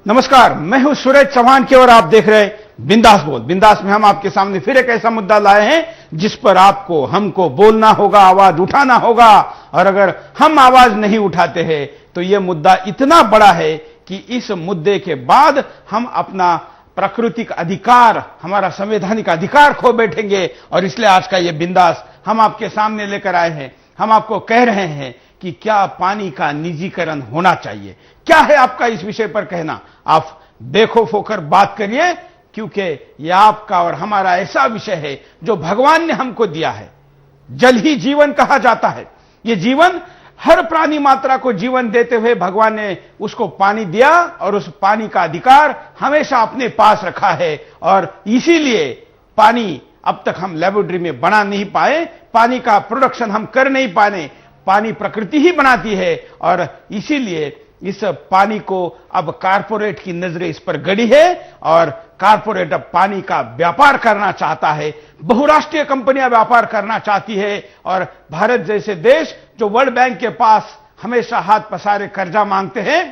नमस्कार, मैं हूं सूरज चौहान की और आप देख रहे हैं बिंदास बोल। बिंदास में हम आपके सामने फिर एक ऐसा मुद्दा लाए हैं जिस पर आपको हमको बोलना होगा, आवाज उठाना होगा। और अगर हम आवाज नहीं उठाते हैं तो यह मुद्दा इतना बड़ा है कि इस मुद्दे के बाद हम अपना प्राकृतिक अधिकार, हमारा संवैधानिक अधिकार खो बैठेंगे। और इसलिए आज का यह बिंदास हम आपके सामने लेकर आए हैं। हम आपको कह रहे हैं कि क्या पानी का निजीकरण होना चाहिए। क्या है आपका इस विषय पर कहना? आप बेखौफ होकर बात करिए, क्योंकि यह आपका और हमारा ऐसा विषय है जो भगवान ने हमको दिया है। जल ही जीवन कहा जाता है। यह जीवन, हर प्राणी मात्रा को जीवन देते हुए भगवान ने उसको पानी दिया और उस पानी का अधिकार हमेशा अपने पास रखा है। और इसीलिए पानी अब तक हम लेबोरेटरी में बना नहीं पाए, पानी का प्रोडक्शन हम कर नहीं पाए। पानी प्रकृति ही बनाती है और इसीलिए इस पानी को अब कारपोरेट की नजरें इस पर गड़ी है और कारपोरेट अब पानी का व्यापार करना चाहता है। बहुराष्ट्रीय कंपनियां व्यापार करना चाहती है और भारत जैसे देश जो वर्ल्ड बैंक के पास हमेशा हाथ पसारे कर्जा मांगते हैं,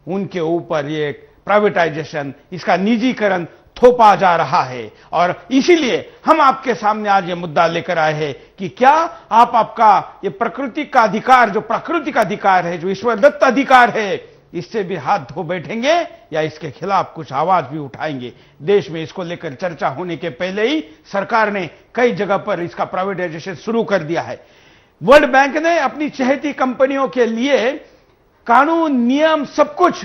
उनके ऊपर ये प्राइवेटाइजेशन, इसका निजीकरण थोपा जा रहा है। और इसीलिए हम आपके सामने आज ये मुद्दा लेकर आए हैं कि क्या आप आपका ये प्रकृति का अधिकार, जो प्राकृतिक अधिकार है, जो ईश्वर दत्त अधिकार है, इससे भी हाथ धो बैठेंगे या इसके खिलाफ कुछ आवाज भी उठाएंगे। देश में इसको लेकर चर्चा होने के पहले ही सरकार ने कई जगह पर इसका प्राइवेटाइजेशन शुरू कर दिया है। वर्ल्ड बैंक ने अपनी चहेती कंपनियों के लिए कानून, नियम, सब कुछ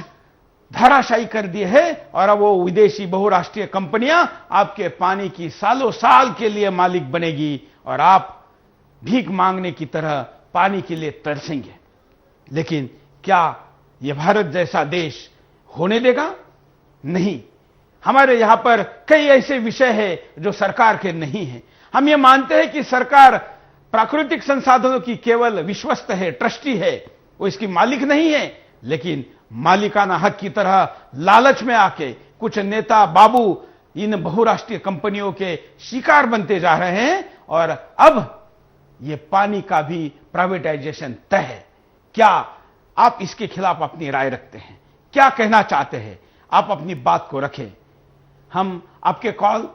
धराशायी कर दिए है और अब वो विदेशी बहुराष्ट्रीय कंपनियां आपके पानी की सालों साल के लिए मालिक बनेगी और आप भीख मांगने की तरह पानी के लिए तरसेंगे। लेकिन क्या यह भारत जैसा देश होने देगा? नहीं। हमारे यहां पर कई ऐसे विषय हैं जो सरकार के नहीं हैं। हम ये मानते हैं कि सरकार प्राकृतिक संसाधनों की केवल विश्वस्त है, ट्रस्टी है, वो इसकी मालिक नहीं है। लेकिन मालिकाना हक की तरह लालच में आके कुछ नेता बाबू इन बहुराष्ट्रीय कंपनियों के शिकार बनते जा रहे हैं और अब यह पानी का भी प्राइवेटाइजेशन तय है। क्या आप इसके खिलाफ अपनी राय रखते हैं? क्या कहना चाहते हैं? आप अपनी बात को रखें। हम आपके कॉल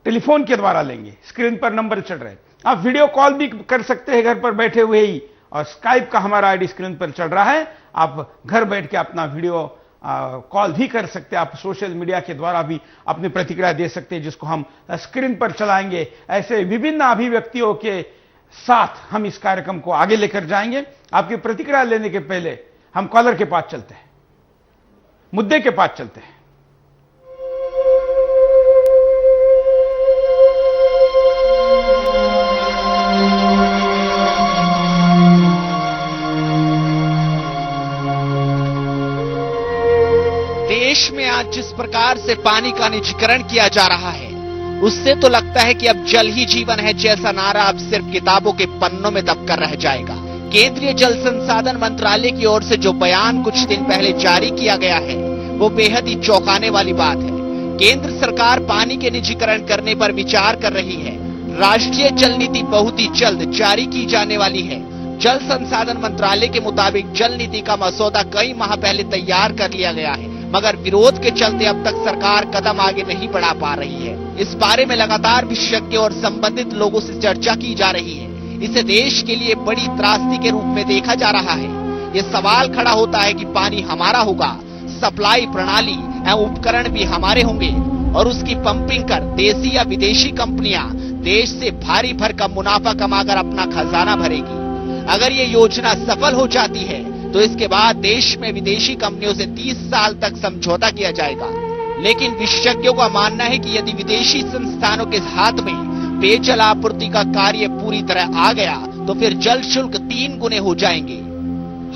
टेलीफोन के द्वारा लेंगे। स्क्रीन पर नंबर चल रहे हैं। आप वीडियो कॉल भी कर सकते हैं घर पर बैठे हुए ही, और स्काइप का हमारा आईडी स्क्रीन पर चल रहा है। आप घर बैठ के अपना वीडियो कॉल भी कर सकते हैं। आप सोशल मीडिया के द्वारा भी अपनी प्रतिक्रिया दे सकते हैं, जिसको हम स्क्रीन पर चलाएंगे। ऐसे विभिन्न अभिव्यक्तियों के साथ हम इस कार्यक्रम को आगे लेकर जाएंगे। आपकी प्रतिक्रिया लेने के पहले हम कॉलर के पास चलते हैं, मुद्दे के पास चलते हैं। देश में आज जिस प्रकार से पानी का निजीकरण किया जा रहा है, उससे तो लगता है कि अब जल ही जीवन है जैसा नारा अब सिर्फ किताबों के पन्नों में दबकर रह जाएगा। केंद्रीय जल संसाधन मंत्रालय की ओर से जो बयान कुछ दिन पहले जारी किया गया है, वो बेहद ही चौंकाने वाली बात है। केंद्र सरकार पानी के निजीकरण करने पर विचार कर रही है। राष्ट्रीय जल नीति बहुत ही जल्द जारी की जाने वाली है। जल संसाधन मंत्रालय के मुताबिक जल नीति का मसौदा कई माह पहले तैयार कर लिया गया है, मगर विरोध के चलते अब तक सरकार कदम आगे नहीं बढ़ा पा रही है। इस बारे में लगातार विशेषज्ञों और संबंधित लोगों से चर्चा की जा रही है। इसे देश के लिए बड़ी त्रासदी के रूप में देखा जा रहा है। ये सवाल खड़ा होता है कि पानी हमारा होगा, सप्लाई प्रणाली एवं उपकरण भी हमारे होंगे और उसकी पंपिंग कर देसी या विदेशी कंपनियां देश से भारी भरकम मुनाफा कमाकर अपना खजाना भरेगी। अगर ये योजना सफल हो जाती है तो इसके बाद देश में विदेशी कंपनियों से 30 साल तक समझौता किया जाएगा। लेकिन विशेषज्ञों का मानना है कि यदि विदेशी संस्थानों के हाथ में पेयजल आपूर्ति का कार्य पूरी तरह आ गया तो फिर जल शुल्क 3 गुने हो जाएंगे।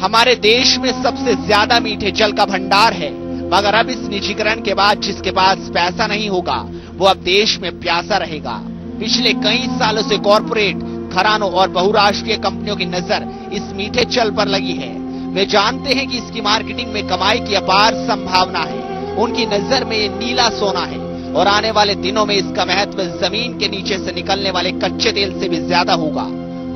हमारे देश में सबसे ज्यादा मीठे जल का भंडार है, मगर अब इस निजीकरण के बाद जिसके पास पैसा नहीं होगा वो अब देश में प्यासा रहेगा। पिछले कई सालों से कॉरपोरेट, घरानों और बहुराष्ट्रीय कंपनियों की नजर इस मीठे जल पर लगी है। वे जानते हैं कि इसकी मार्केटिंग में कमाई की अपार संभावना है। उनकी नजर में ये नीला सोना है और आने वाले दिनों में इसका महत्व जमीन के नीचे से निकलने वाले कच्चे तेल से भी ज्यादा होगा।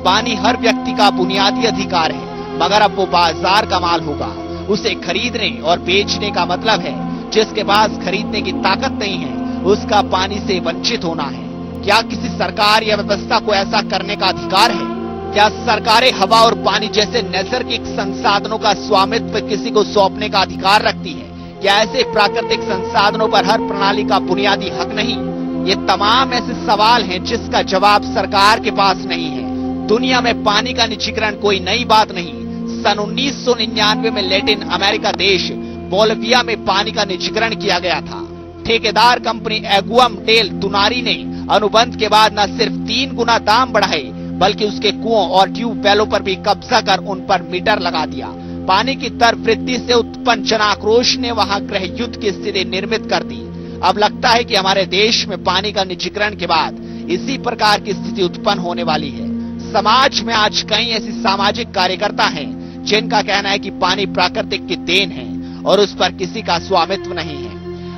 पानी हर व्यक्ति का बुनियादी अधिकार है, मगर अब वो बाजार का माल होगा। उसे खरीदने और बेचने का मतलब है जिसके पास खरीदने की ताकत नहीं है उसका पानी से वंचित होना है। क्या किसी सरकार या व्यवस्था को ऐसा करने का अधिकार है? क्या सरकारें हवा और पानी जैसे नैसर्गिक संसाधनों का स्वामित्व किसी को सौंपने का अधिकार रखती है? क्या ऐसे प्राकृतिक संसाधनों पर हर प्रणाली का बुनियादी हक नहीं? ये तमाम ऐसे सवाल हैं जिसका जवाब सरकार के पास नहीं है। दुनिया में पानी का निजीकरण कोई नई बात नहीं। सन 1999 में लैटिन अमेरिका देश बोलिविया में पानी का निजीकरण किया गया था। ठेकेदार कंपनी एगुअम डेल तुनारी ने अनुबंध के बाद न सिर्फ 3 गुना दाम बढ़ाए बल्कि उसके कुओं और ट्यूबवेलों पर भी कब्जा कर उन पर मीटर लगा दिया। पानी की दर वृद्धि से उत्पन्न जनाक्रोश ने वहां गृह युद्ध की स्थिति निर्मित कर दी। अब लगता है कि हमारे देश में पानी का निजीकरण के बाद इसी प्रकार की स्थिति उत्पन्न होने वाली है। समाज में आज कई ऐसी सामाजिक कार्यकर्ता हैं जिनका कहना है कि पानी प्राकृतिक की देन है और उस पर किसी का स्वामित्व नहीं है,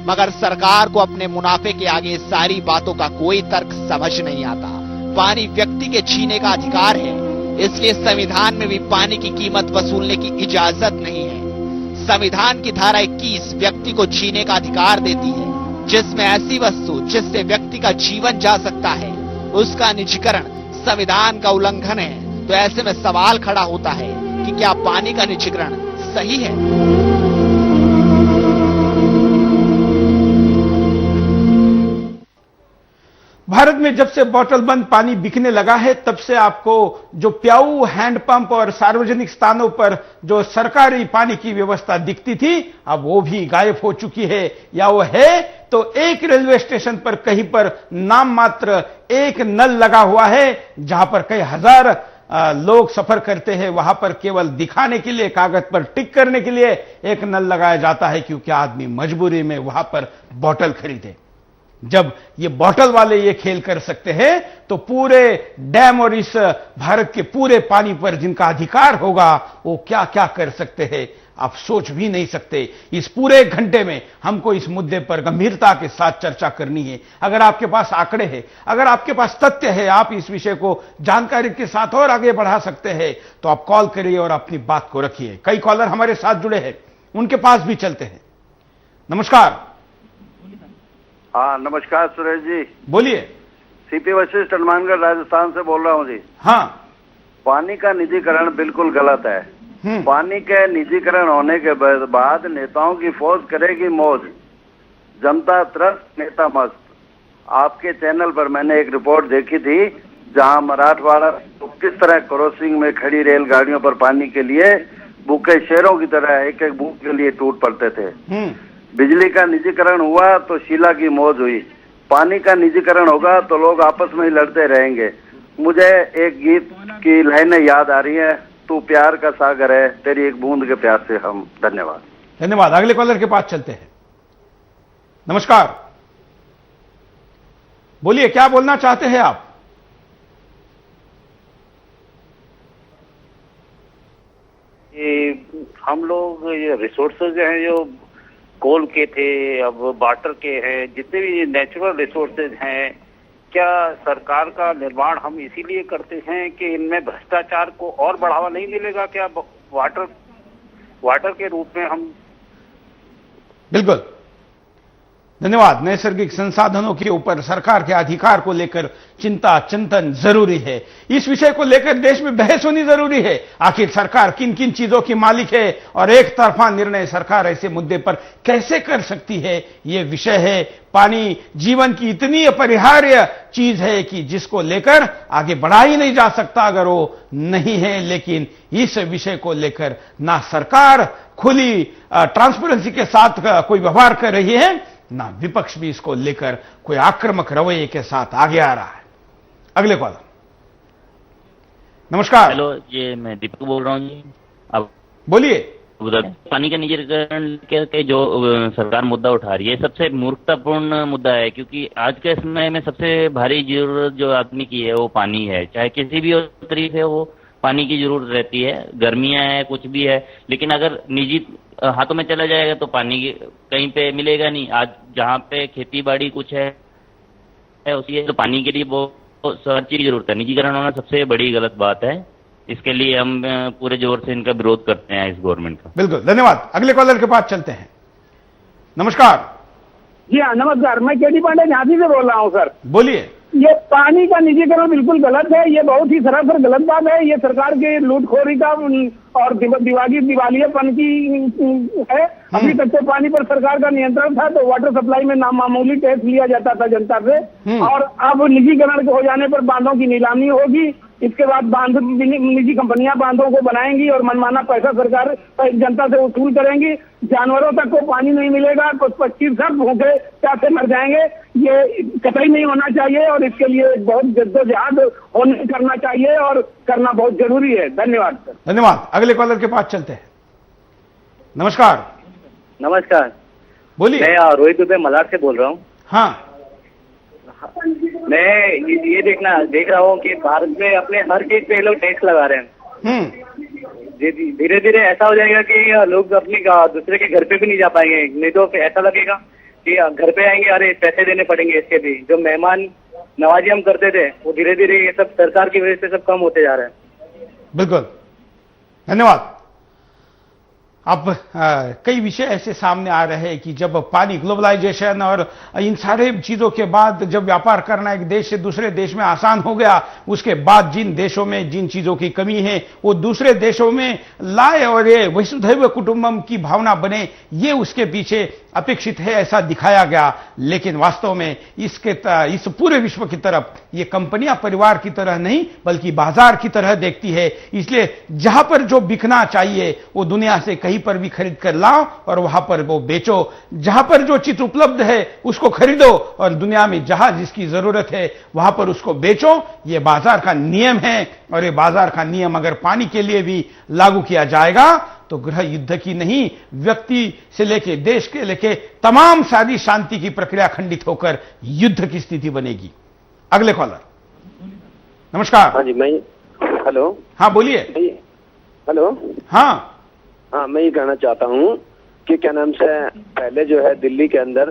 मगर सरकार को अपने मुनाफे के आगे सारी बातों का कोई तर्क समझ नहीं आता। पानी व्यक्ति के जीने का अधिकार है, इसलिए संविधान में भी पानी की कीमत वसूलने की इजाजत नहीं है। संविधान की धारा 21 व्यक्ति को जीने का अधिकार देती है, जिसमें ऐसी वस्तु जिससे व्यक्ति का जीवन जा सकता है उसका निजीकरण संविधान का उल्लंघन है। तो ऐसे में सवाल खड़ा होता है कि क्या पानी का निजीकरण सही है? भारत में जब से बोतल बंद पानी बिकने लगा है तब से आपको जो प्याऊ, हैंडपंप और सार्वजनिक स्थानों पर जो सरकारी पानी की व्यवस्था दिखती थी अब वो भी गायब हो चुकी है, या वो है तो एक रेलवे स्टेशन पर कहीं पर नाम मात्र एक नल लगा हुआ है जहां पर कई हजार लोग सफर करते हैं। वहां पर केवल दिखाने के लिए, कागज पर टिक करने के लिए एक नल लगाया जाता है क्योंकि आदमी मजबूरी में वहां पर बोतल खरीदे। जब ये बोतल वाले ये खेल कर सकते हैं तो पूरे डैम और इस भारत के पूरे पानी पर जिनका अधिकार होगा वो क्या क्या कर सकते हैं आप सोच भी नहीं सकते। इस पूरे घंटे में हमको इस मुद्दे पर गंभीरता के साथ चर्चा करनी है। अगर आपके पास आंकड़े हैं, अगर आपके पास तथ्य है, आप इस विषय को जानकारी के साथ और आगे बढ़ा सकते हैं तो आप कॉल करिए और अपनी बात को रखिए। कई कॉलर हमारे साथ जुड़े हैं, उनके पास भी चलते हैं। नमस्कार। हाँ नमस्कार सुरेश जी, बोलिए। सीपी वशिष्ठ हनुमानगढ़ राजस्थान से बोल रहा हूँ जी। हाँ, पानी का निजीकरण बिल्कुल गलत है। पानी के निजीकरण होने के बाद नेताओं की फौज करेगी मौज, जनता त्रस्त नेता मस्त। आपके चैनल पर मैंने एक रिपोर्ट देखी थी जहां मराठवाड़ा तो किस तरह क्रॉसिंग में खड़ी रेलगाड़ियों पर पानी के लिए भूखे शेरों की तरह एक एक बूथ के लिए टूट पड़ते थे। बिजली का निजीकरण हुआ तो शीला की मौज हुई। पानी का निजीकरण होगा तो लोग आपस में ही लड़ते रहेंगे। मुझे एक गीत की लाइनें याद आ रही है, तू प्यार का सागर है, तेरी एक बूंद के प्यार से हम। धन्यवाद। धन्यवाद। अगले कॉलर के पास चलते हैं। नमस्कार, बोलिए, क्या बोलना चाहते हैं आप? हम लोग ये रिसोर्सेज जो हैं जो कोल के थे, अब वाटर के हैं, जितने भी नेचुरल रिसोर्सेज हैं, क्या सरकार का निर्माण हम इसीलिए करते हैं कि इनमें भ्रष्टाचार को और बढ़ावा नहीं मिलेगा? क्या वाटर के रूप में हम? बिल्कुल, धन्यवाद। नैसर्गिक संसाधनों के ऊपर सरकार के अधिकार को लेकर चिंता चिंतन जरूरी है। इस विषय को लेकर देश में बहस होनी जरूरी है। आखिर सरकार किन किन चीजों की मालिक है और एक तरफा निर्णय सरकार ऐसे मुद्दे पर कैसे कर सकती है, यह विषय है। पानी जीवन की इतनी अपरिहार्य चीज है कि जिसको लेकर आगे बढ़ा ही नहीं जा सकता अगर वो नहीं है। लेकिन इस विषय को लेकर ना सरकार खुली ट्रांसपेरेंसी के साथ कोई व्यवहार कर रही है, ना विपक्ष भी इसको लेकर कोई आक्रामक रवैये के साथ आगे आ रहा है। अगले कॉलर। नमस्कार। हेलो, ये मैं दीपक बोल रहा हूँ जी। अब बोलिए। पानी का निजीकरण के जो सरकार मुद्दा उठा रही है सबसे मूर्खतापूर्ण मुद्दा है, क्योंकि आज के समय में सबसे भारी जरूरत जो आदमी की है वो पानी है। चाहे किसी भी तरीके से वो पानी की जरूरत रहती है, गर्मियां है, कुछ भी है, लेकिन अगर निजी हाथों में चला जाएगा तो पानी कहीं पे मिलेगा नहीं। आज जहाँ पे खेती बाड़ी कुछ है उसी तो पानी के लिए बहुत हर चीज की जरूरत है। निजीकरण होना सबसे बड़ी गलत बात है। इसके लिए हम पूरे जोर से इनका विरोध करते हैं इस गवर्नमेंट का। बिल्कुल, धन्यवाद। अगले कॉलर के पास चलते हैं। नमस्कार। जी हाँ नमस्कार, मैं केडी पांडे झांसी से बोल रहा हूँ सर। बोलिए। ये पानी का निजीकरण बिल्कुल गलत है, ये बहुत ही सरासर गलत बात है। ये सरकार की लूटखोरी का और दिवालियापन की है। अभी तक तो पानी पर सरकार का नियंत्रण था, तो वाटर सप्लाई में नामामूली टैक्स लिया जाता था जनता से, और अब निजीकरण हो जाने पर बांधों की नीलामी होगी। इसके बाद बांध निजी कंपनियां बांधों को बनाएंगी और मनमाना पैसा सरकार जनता से वसूल करेंगी। जानवरों तक को पानी नहीं मिलेगा, पक्षी सब भूखे प्यासे मर जाएंगे। ये कतई नहीं होना चाहिए और इसके लिए बहुत जद्दोजहद करना चाहिए और करना बहुत जरूरी है। धन्यवाद सर। धन्यवाद। अगले कॉलर के पास चलते हैं। नमस्कार। नमस्कार, बोलिए। मैं रोहित दुबे मलाड से बोल रहा हूँ। हाँ, मैं ये देख रहा हूँ कि भारत में अपने हर चीज पे लोग टैक्स लगा रहे हैं। धीरे धीरे ऐसा हो जाएगा कि लोग अपने दूसरे के घर पे भी नहीं जा पाएंगे। नहीं तो ऐसा लगेगा कि घर पे आएंगे, अरे पैसे देने पड़ेंगे इसके भी। जो मेहमान नवाजी हम करते थे वो धीरे धीरे ये सब सरकार की वजह से सब कम होते जा रहे हैं। बिल्कुल, धन्यवाद। अब कई विषय ऐसे सामने आ रहे हैं कि जब पानी, ग्लोबलाइजेशन और इन सारे चीजों के बाद जब व्यापार करना एक देश से दूसरे देश में आसान हो गया, उसके बाद जिन देशों में जिन चीजों की कमी है वो दूसरे देशों में लाए और ये वसुधैव कुटुंबम की भावना बने, ये उसके पीछे अपेक्षित है, ऐसा दिखाया गया। लेकिन वास्तव में इस पूरे विश्व की तरफ ये कंपनियां परिवार की तरह नहीं बल्कि बाजार की तरह देखती है। इसलिए जहां पर जो बिकना चाहिए वो दुनिया से कहीं पर भी खरीद कर लाओ और वहां पर वो बेचो। जहां पर जो चीज उपलब्ध है उसको खरीदो और दुनिया में जहां जिसकी जरूरत है वहां पर उसको बेचो। ये बाजार का नियम है और ये बाजार का नियम अगर पानी के लिए भी लागू किया जाएगा तो गृह युद्ध की नहीं, व्यक्ति से लेके देश के लेके तमाम सारी शांति की प्रक्रिया खंडित होकर युद्ध की स्थिति बनेगी। अगले कॉलर। नमस्कार। हाँ जी, मैं हेलो। हाँ बोलिए। हेलो। हाँ मैं ये कहना चाहता हूँ कि क्या नाम से पहले जो है दिल्ली के अंदर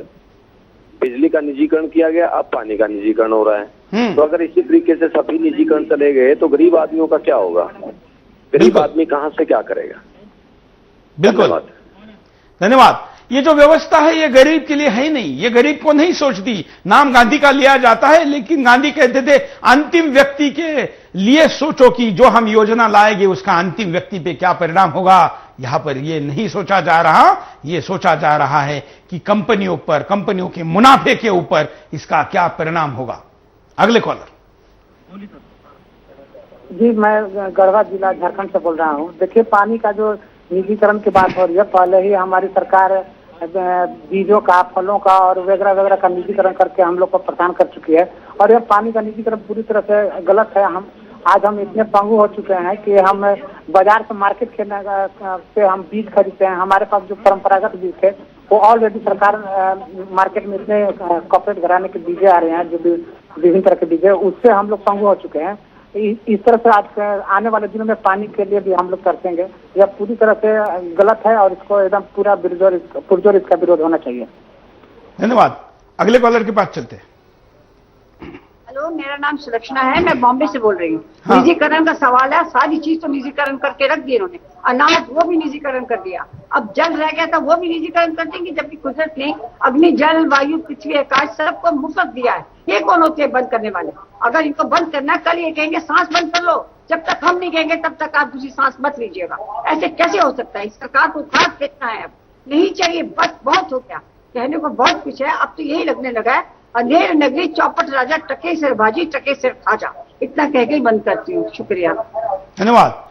बिजली का निजीकरण किया गया, अब पानी का निजीकरण हो रहा है। तो अगर इसी तरीके से सभी निजीकरण चले गए तो गरीब आदमियों का क्या होगा? गरीब आदमी कहाँ से क्या करेगा? बिल्कुल, धन्यवाद। ये जो व्यवस्था है ये गरीब के लिए है ही नहीं, ये गरीब को नहीं सोचती। नाम गांधी का लिया जाता है लेकिन गांधी कहते थे अंतिम व्यक्ति के लिए सोचो कि जो हम योजना लाएंगे उसका अंतिम व्यक्ति पे क्या परिणाम होगा। यहां पर ये नहीं सोचा जा रहा, ये सोचा जा रहा है कि कंपनियों पर, कंपनियों के मुनाफे के ऊपर इसका क्या परिणाम होगा। अगले कॉलर। जी, मैं गढ़वा जिला झारखंड से बोल रहा हूँ। देखिए, पानी का जो निजीकरण की बात हो रही है, पहले ही हमारी सरकार बीजों का, फलों का और वगैरह वगैरह का निजीकरण करके हम लोग को प्रदान कर चुकी है और यह पानी का निजीकरण पूरी तरह से गलत है। हम इतने पंगु हो चुके हैं कि हम बाजार से, मार्केट से हम बीज खरीदते हैं। हमारे पास जो परंपरागत बीज थे वो ऑलरेडी सरकार मार्केट में इतने कॉर्पोरेट घराने के बीजे आ रहे हैं जो विभिन्न तरह के बीजे, उससे हम लोग पंगु हो चुके हैं। इस तरह से आज आने वाले दिनों में पानी के लिए भी हम लोग तरसेंगे। यह पूरी तरह से गलत है और इसको एकदम पूरा पुरजोर इसका विरोध होना चाहिए। धन्यवाद। अगले कॉलर के पास चलते हैं। हेलो, मेरा नाम सुलक्षणा है, मैं बॉम्बे से बोल रही हूँ। हाँ। निजीकरण का सवाल है, सारी चीज तो निजीकरण करके रख दिए इन्होंने। अनाज वो भी निजीकरण कर दिया, अब जल रह गया था वो भी निजीकरण कर देंगे, जबकि कुदरत ने अग्नि, जल, वायु, पृथ्वी, आकाश सबको मुफ्त दिया है। ये कौन होते हैं बंद करने वाले? अगर इनको बंद करना, कल ये कहेंगे सांस बंद कर लो, जब तक हम नहीं कहेंगे तब तक आप दूसरी सांस मत लीजिएगा। ऐसे कैसे हो सकता है? सरकार को खास देखना है, अब नहीं चाहिए, बस बहुत हो गया। कहने को बहुत कुछ है, अब तो यही लगने लगा है अंधेर नगरी चौपट राजा, टके सिर भाजी टके सिर खाजा। इतना कह के ही बंद करती हूँ। शुक्रिया, धन्यवाद।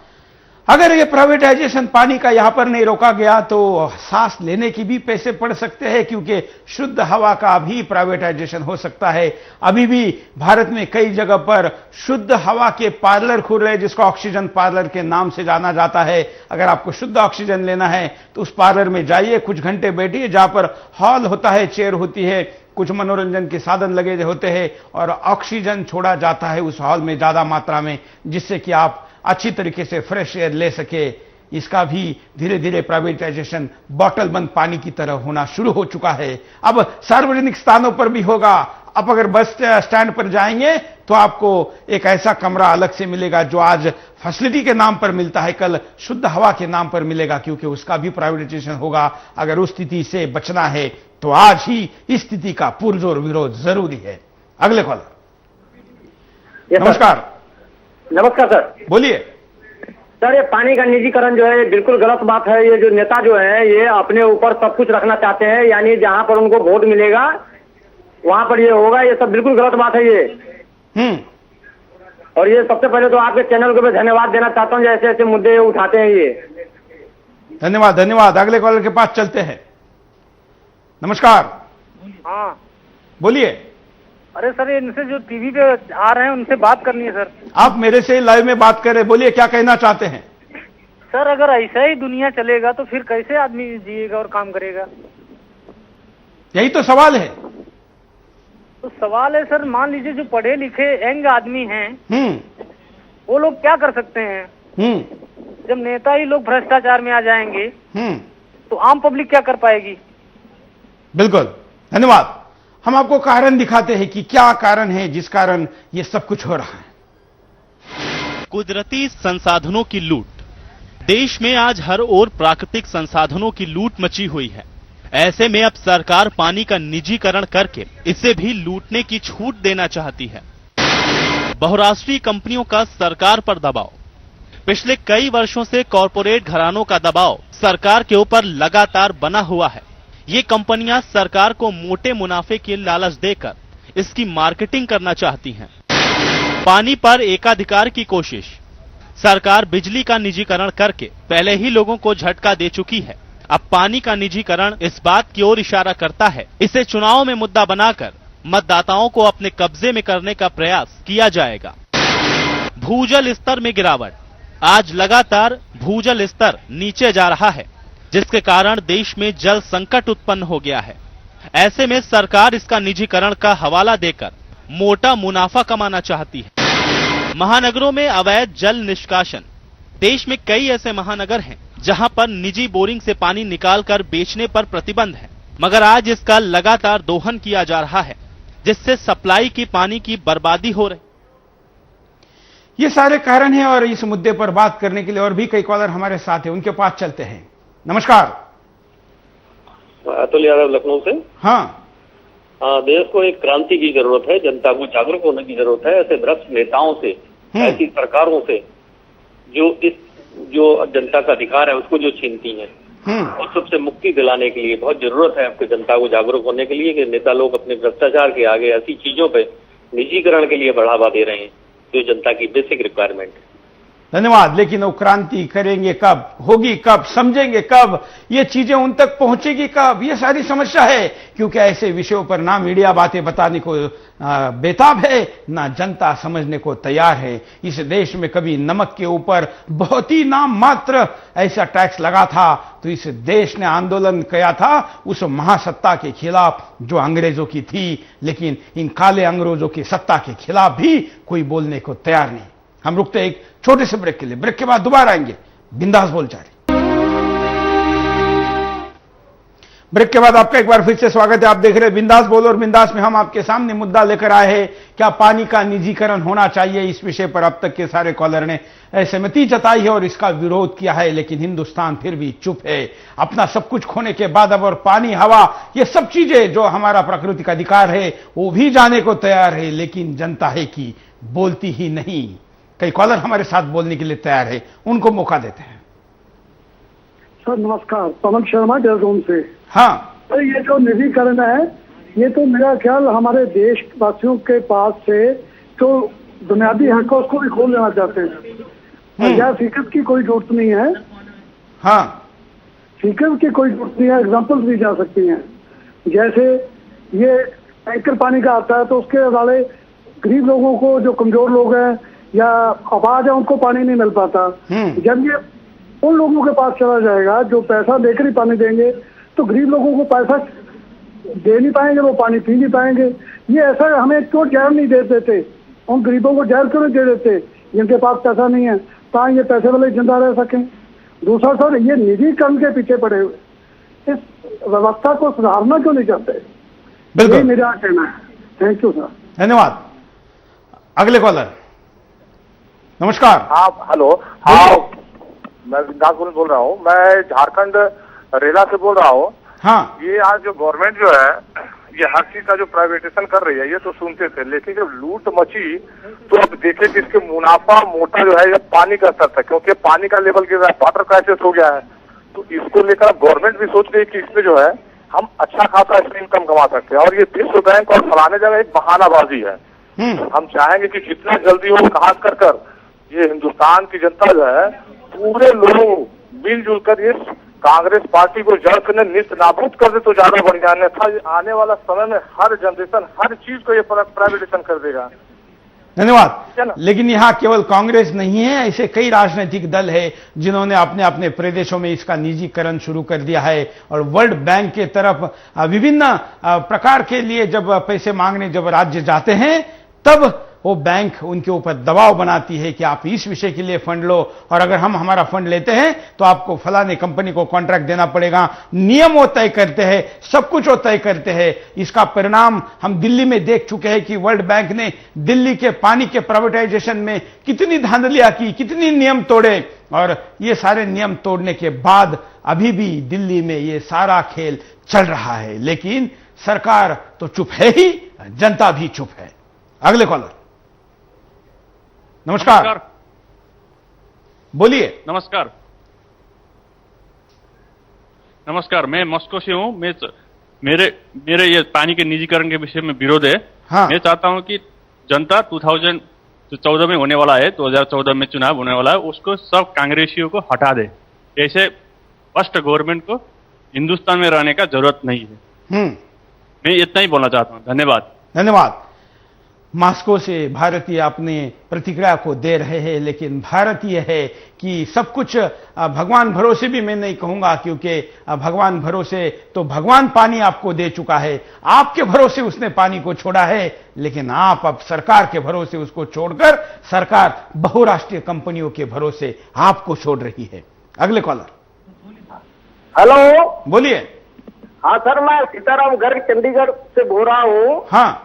अगर ये प्राइवेटाइजेशन पानी का यहां पर नहीं रोका गया तो सांस लेने की भी पैसे पड़ सकते हैं, क्योंकि शुद्ध हवा का भी प्राइवेटाइजेशन हो सकता है। अभी भी भारत में कई जगह पर शुद्ध हवा के पार्लर खुल रहे हैं, जिसको ऑक्सीजन पार्लर के नाम से जाना जाता है। अगर आपको शुद्ध ऑक्सीजन लेना है तो उस पार्लर में जाइए, कुछ घंटे बैठिए, जहां पर हॉल होता है, चेयर होती है, कुछ मनोरंजन के साधन लगे होते हैं और ऑक्सीजन छोड़ा जाता है उस हॉल में ज्यादा मात्रा में, जिससे कि आप अच्छी तरीके से फ्रेश एयर ले सके। इसका भी धीरे धीरे प्राइवेटाइजेशन बॉटल बंद पानी की तरह होना शुरू हो चुका है। अब सार्वजनिक स्थानों पर भी होगा। आप अगर बस स्टैंड पर जाएंगे तो आपको एक ऐसा कमरा अलग से मिलेगा जो आज फैसिलिटी के नाम पर मिलता है, कल शुद्ध हवा के नाम पर मिलेगा, क्योंकि उसका भी प्राइवेटाइजेशन होगा। अगर उस स्थिति से बचना है तो आज ही इस स्थिति का पुरजोर विरोध जरूरी है। अगले कॉलर। नमस्कार। नमस्कार सर। बोलिए सर, ये पानी का निजीकरण जो है बिल्कुल गलत बात है। ये जो नेता जो है ये अपने ऊपर सब कुछ रखना चाहते हैं, यानी जहाँ पर उनको वोट मिलेगा वहां पर ये होगा। ये सब बिल्कुल गलत बात है ये। और ये सबसे पहले तो आपके चैनल को मैं धन्यवाद देना चाहता हूँ, जैसे ऐसे मुद्दे उठाते हैं ये। धन्यवाद धन्यवाद। अगले कॉलर के पास चलते हैं। नमस्कार। हाँ बोलिए। अरे सर, इनसे जो टीवी पे आ रहे हैं उनसे बात करनी है सर। आप मेरे से लाइव में बात कर रहे, बोलिए क्या कहना चाहते हैं। सर, अगर ऐसा ही दुनिया चलेगा तो फिर कैसे आदमी जिएगा और काम करेगा? यही तो सवाल है। तो सवाल है सर, मान लीजिए जो पढ़े लिखे यंग आदमी हैं वो लोग क्या कर सकते हैं? जब नेता ही लोग भ्रष्टाचार में आ जाएंगे तो आम पब्लिक क्या कर पाएगी? बिल्कुल, धन्यवाद। हम आपको कारण दिखाते हैं कि क्या कारण है जिस कारण ये सब कुछ हो रहा है। कुदरती संसाधनों की लूट। देश में आज हर ओर प्राकृतिक संसाधनों की लूट मची हुई है। ऐसे में अब सरकार पानी का निजीकरण करके इसे भी लूटने की छूट देना चाहती है। बहुराष्ट्रीय कंपनियों का सरकार पर दबाव। पिछले कई वर्षों से कॉरपोरेट घरानों का दबाव सरकार के ऊपर लगातार बना हुआ है। ये कंपनियां सरकार को मोटे मुनाफे की लालच देकर इसकी मार्केटिंग करना चाहती हैं। पानी पर एकाधिकार की कोशिश। सरकार बिजली का निजीकरण करके पहले ही लोगों को झटका दे चुकी है। अब पानी का निजीकरण इस बात की ओर इशारा करता है, इसे चुनाव में मुद्दा बनाकर मतदाताओं को अपने कब्जे में करने का प्रयास किया जाएगा। भूजल स्तर में गिरावट। आज लगातार भूजल स्तर नीचे जा रहा है, जिसके कारण देश में जल संकट उत्पन्न हो गया है। ऐसे में सरकार इसका निजीकरण का हवाला देकर मोटा मुनाफा कमाना चाहती है। महानगरों में अवैध जल निष्कासन। देश में कई ऐसे महानगर हैं जहां पर निजी बोरिंग से पानी निकालकर बेचने पर प्रतिबंध है, मगर आज इसका लगातार दोहन किया जा रहा है, जिससे सप्लाई की पानी की बर्बादी हो रही। ये सारे कारण हैं और इस मुद्दे पर बात करने के लिए और भी कई कॉलर हमारे साथ हैं, उनके पास चलते हैं। नमस्कार। अतुल यादव, लखनऊ से। हाँ, देश को एक क्रांति की जरूरत है, जनता को जागरूक होने की जरूरत है। ऐसे भ्रष्ट नेताओं से, ऐसी सरकारों से जो जनता का अधिकार है उसको जो छीनती हैं, और सबसे मुक्ति दिलाने के लिए बहुत जरूरत है आपकी जनता को जागरूक होने के लिए कि नेता लोग अपने भ्रष्टाचार के आगे ऐसी चीजों पे निजीकरण के लिए बढ़ावा दे रहे हैं जो जनता की बेसिक रिक्वायरमेंट है। धन्यवाद। लेकिन वो क्रांति करेंगे कब, होगी कब, समझेंगे कब, ये चीजें उन तक पहुंचेगी कब, ये सारी समस्या है। क्योंकि ऐसे विषयों पर ना मीडिया बातें बताने को बेताब है, ना जनता समझने को तैयार है। इस देश में कभी नमक के ऊपर बहुत ही नाम मात्र ऐसा टैक्स लगा था तो इस देश ने आंदोलन किया था उस महासत्ता के खिलाफ जो अंग्रेजों की थी, लेकिन इन काले अंग्रेजों की सत्ता के खिलाफ भी कोई बोलने को तैयार नहीं। हम रुकते एक छोटे से ब्रेक के लिए, ब्रेक के बाद दोबारा आएंगे बिंदास बोल जारी। ब्रेक के बाद आपका एक बार फिर से स्वागत है। आप देख रहे हैं बिंदास बोल, और बिंदास में हम आपके सामने मुद्दा लेकर आए हैं, क्या पानी का निजीकरण होना चाहिए। इस विषय पर अब तक के सारे कॉलर ने सहमति जताई है और इसका विरोध किया है, लेकिन हिंदुस्तान फिर भी चुप है। अपना सब कुछ खोने के बाद अब और पानी, हवा, ये सब चीजें जो हमारा प्राकृतिक अधिकार है वो भी जाने को तैयार है, लेकिन जनता है कि बोलती ही नहीं। कई कॉलर हमारे साथ बोलने के लिए तैयार है, उनको मौका देते हैं। सर नमस्कार, पवन शर्मा देहरादून से। हाँ, तो ये जो निजीकरण है ये तो मेरा ख्याल हमारे देशवासियों के पास से जो बुनियादी हक है उसको भी खोल लेना चाहते हैं। यह फिक्र की कोई जरूरत नहीं है। हाँ, फिक्र की कोई जरूरत नहीं है। एग्जाम्पल दी जा सकती हैं, जैसे ये टैंकर पानी का आता है तो उसके वाले गरीब लोगों को, जो कमजोर लोग हैं या आवाज है, उनको पानी नहीं मिल पाता। जब ये उन लोगों के पास चला जाएगा जो पैसा देकर ही पानी देंगे, तो गरीब लोगों को पैसा दे नहीं पाएंगे, वो पानी पी नहीं पाएंगे। ये ऐसा हमें क्यों जहर नहीं दे देते, उन गरीबों को जहर क्यों नहीं दे देते जिनके पास पैसा नहीं है, ताकि ये पैसे वाले जिंदा रह सकें। दूसरा सर, ये निजीकरण के पीछे पड़े हुए इस व्यवस्था को सुधारना क्यों नहीं चाहते, ये मेरा कहना है। Thank you sir. धन्यवाद। अगले कॉलर। नमस्कार। हाँ हेलो। हाँ मैं विंदासपुर बोल रहा हूँ। मैं झारखंड रेला से बोल रहा हूँ। हाँ ये आज जो गवर्नमेंट जो है ये हर चीज का जो प्राइवेटाइजेशन कर रही है ये तो सुनते थे, लेकिन जब लूट मची तो अब देखे कि इसके मुनाफा मोटा जो है ये पानी का स्तर था, क्योंकि पानी का लेवल गिर रहा है, वाटर क्राइसिस हो गया है। तो इसको लेकर गवर्नमेंट भी सोच रही है कि इसमें जो है हम अच्छा खासा इसमें इनकम कमा सकते हैं, और ये विश्व बैंक और फलाने जगह एक बहानाबाजी है। हम चाहेंगे कि जितना जल्दी हो खास कर ये हिंदुस्तान की जनता जो है पूरे लोग मिलजुल कर इस कांग्रेस पार्टी को जड़ से निस्त नाबूद कर दे तो ज्यादा बढ़िया, अन्यथा आने वाला समय में हर जनरेशन हर चीज को ये प्राइवेटाइजेशन कर देगा। धन्यवाद। लेकिन यहाँ केवल कांग्रेस नहीं है, ऐसे कई राजनीतिक दल है जिन्होंने अपने अपने प्रदेशों में इसका निजीकरण शुरू कर दिया है, और वर्ल्ड बैंक के तरफ विभिन्न प्रकार के लिए जब पैसे मांगने जब राज्य जाते हैं तब वो बैंक उनके ऊपर दबाव बनाती है कि आप इस विषय के लिए फंड लो, और अगर हम हमारा फंड लेते हैं तो आपको फलाने कंपनी को कॉन्ट्रैक्ट देना पड़ेगा। नियम वो तय करते हैं, सब कुछ वो तय करते हैं। इसका परिणाम हम दिल्ली में देख चुके हैं कि वर्ल्ड बैंक ने दिल्ली के पानी के प्राइवेटाइजेशन में कितनी धांधलियां की, कितनी नियम तोड़े, और ये सारे नियम तोड़ने के बाद अभी भी दिल्ली में ये सारा खेल चल रहा है। लेकिन सरकार तो चुप है ही, जनता भी चुप है। अगले कॉलर। नमस्कार। बोलिए। नमस्कार। मैं मॉस्को से हूँ। मेरे ये पानी के निजीकरण के विषय में विरोध है। हाँ। मैं चाहता हूँ कि जनता 2014 में होने वाला है, 2014 में चुनाव होने वाला है, उसको सब कांग्रेसियों को हटा दे। ऐसे फर्स्ट गवर्नमेंट को हिंदुस्तान में रहने का जरूरत नहीं है। मैं इतना ही बोलना चाहता हूँ। धन्यवाद। धन्यवाद। मॉस्को से भारतीय अपने प्रतिक्रिया को दे रहे हैं, लेकिन भारतीय है कि सब कुछ भगवान भरोसे भी मैं नहीं कहूंगा, क्योंकि भगवान भरोसे तो भगवान पानी आपको दे चुका है, आपके भरोसे उसने पानी को छोड़ा है, लेकिन आप अब सरकार के भरोसे उसको छोड़कर सरकार बहुराष्ट्रीय कंपनियों के भरोसे आपको छोड़ रही है। अगले कॉलर। हेलो। बोलिए। हाँ सर, मैं सीताराम गर्ग चंडीगढ़ से बोल रहा हूँ। हाँ।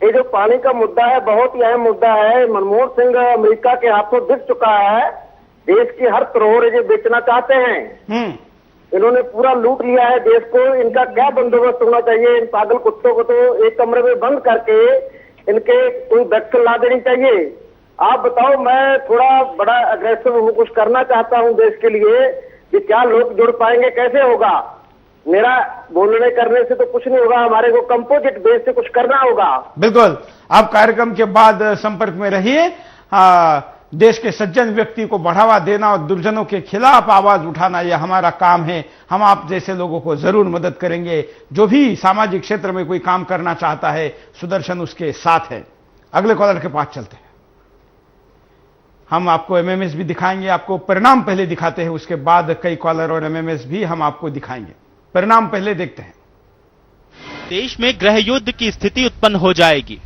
ये जो पानी का मुद्दा है बहुत ही अहम मुद्दा है। मनमोहन सिंह अमेरिका के हाथों दिख चुका है। देश की हर करोड़ ये बेचना चाहते हैं। इन्होंने पूरा लूट लिया है देश को। इनका क्या बंदोबस्त होना चाहिए? इन पागल कुत्तों को तो एक कमरे में बंद करके इनके कोई वैक्सीन ला देनी चाहिए। आप बताओ, मैं थोड़ा बड़ा अग्रेसिव हूँ, कुछ करना चाहता हूँ देश के लिए, कि क्या लोग जुड़ पाएंगे, कैसे होगा? मेरा बोलने करने से तो कुछ नहीं होगा, हमारे को कंपोजिट बेस से कुछ करना होगा। बिल्कुल। आप कार्यक्रम के बाद संपर्क में रहिए। देश के सज्जन व्यक्ति को बढ़ावा देना और दुर्जनों के खिलाफ आवाज उठाना यह हमारा काम है। हम आप जैसे लोगों को जरूर मदद करेंगे। जो भी सामाजिक क्षेत्र में कोई काम करना चाहता है, सुदर्शन उसके साथ है। अगले कॉलर के पास चलते हैं। हम आपको एमएमएस भी दिखाएंगे, आपको परिणाम पहले दिखाते हैं, उसके बाद कई कॉलर और एमएमएस भी हम आपको दिखाएंगे। परिणाम पहले देखते हैं। देश में गृह युद्ध की स्थिति उत्पन्न हो जाएगी।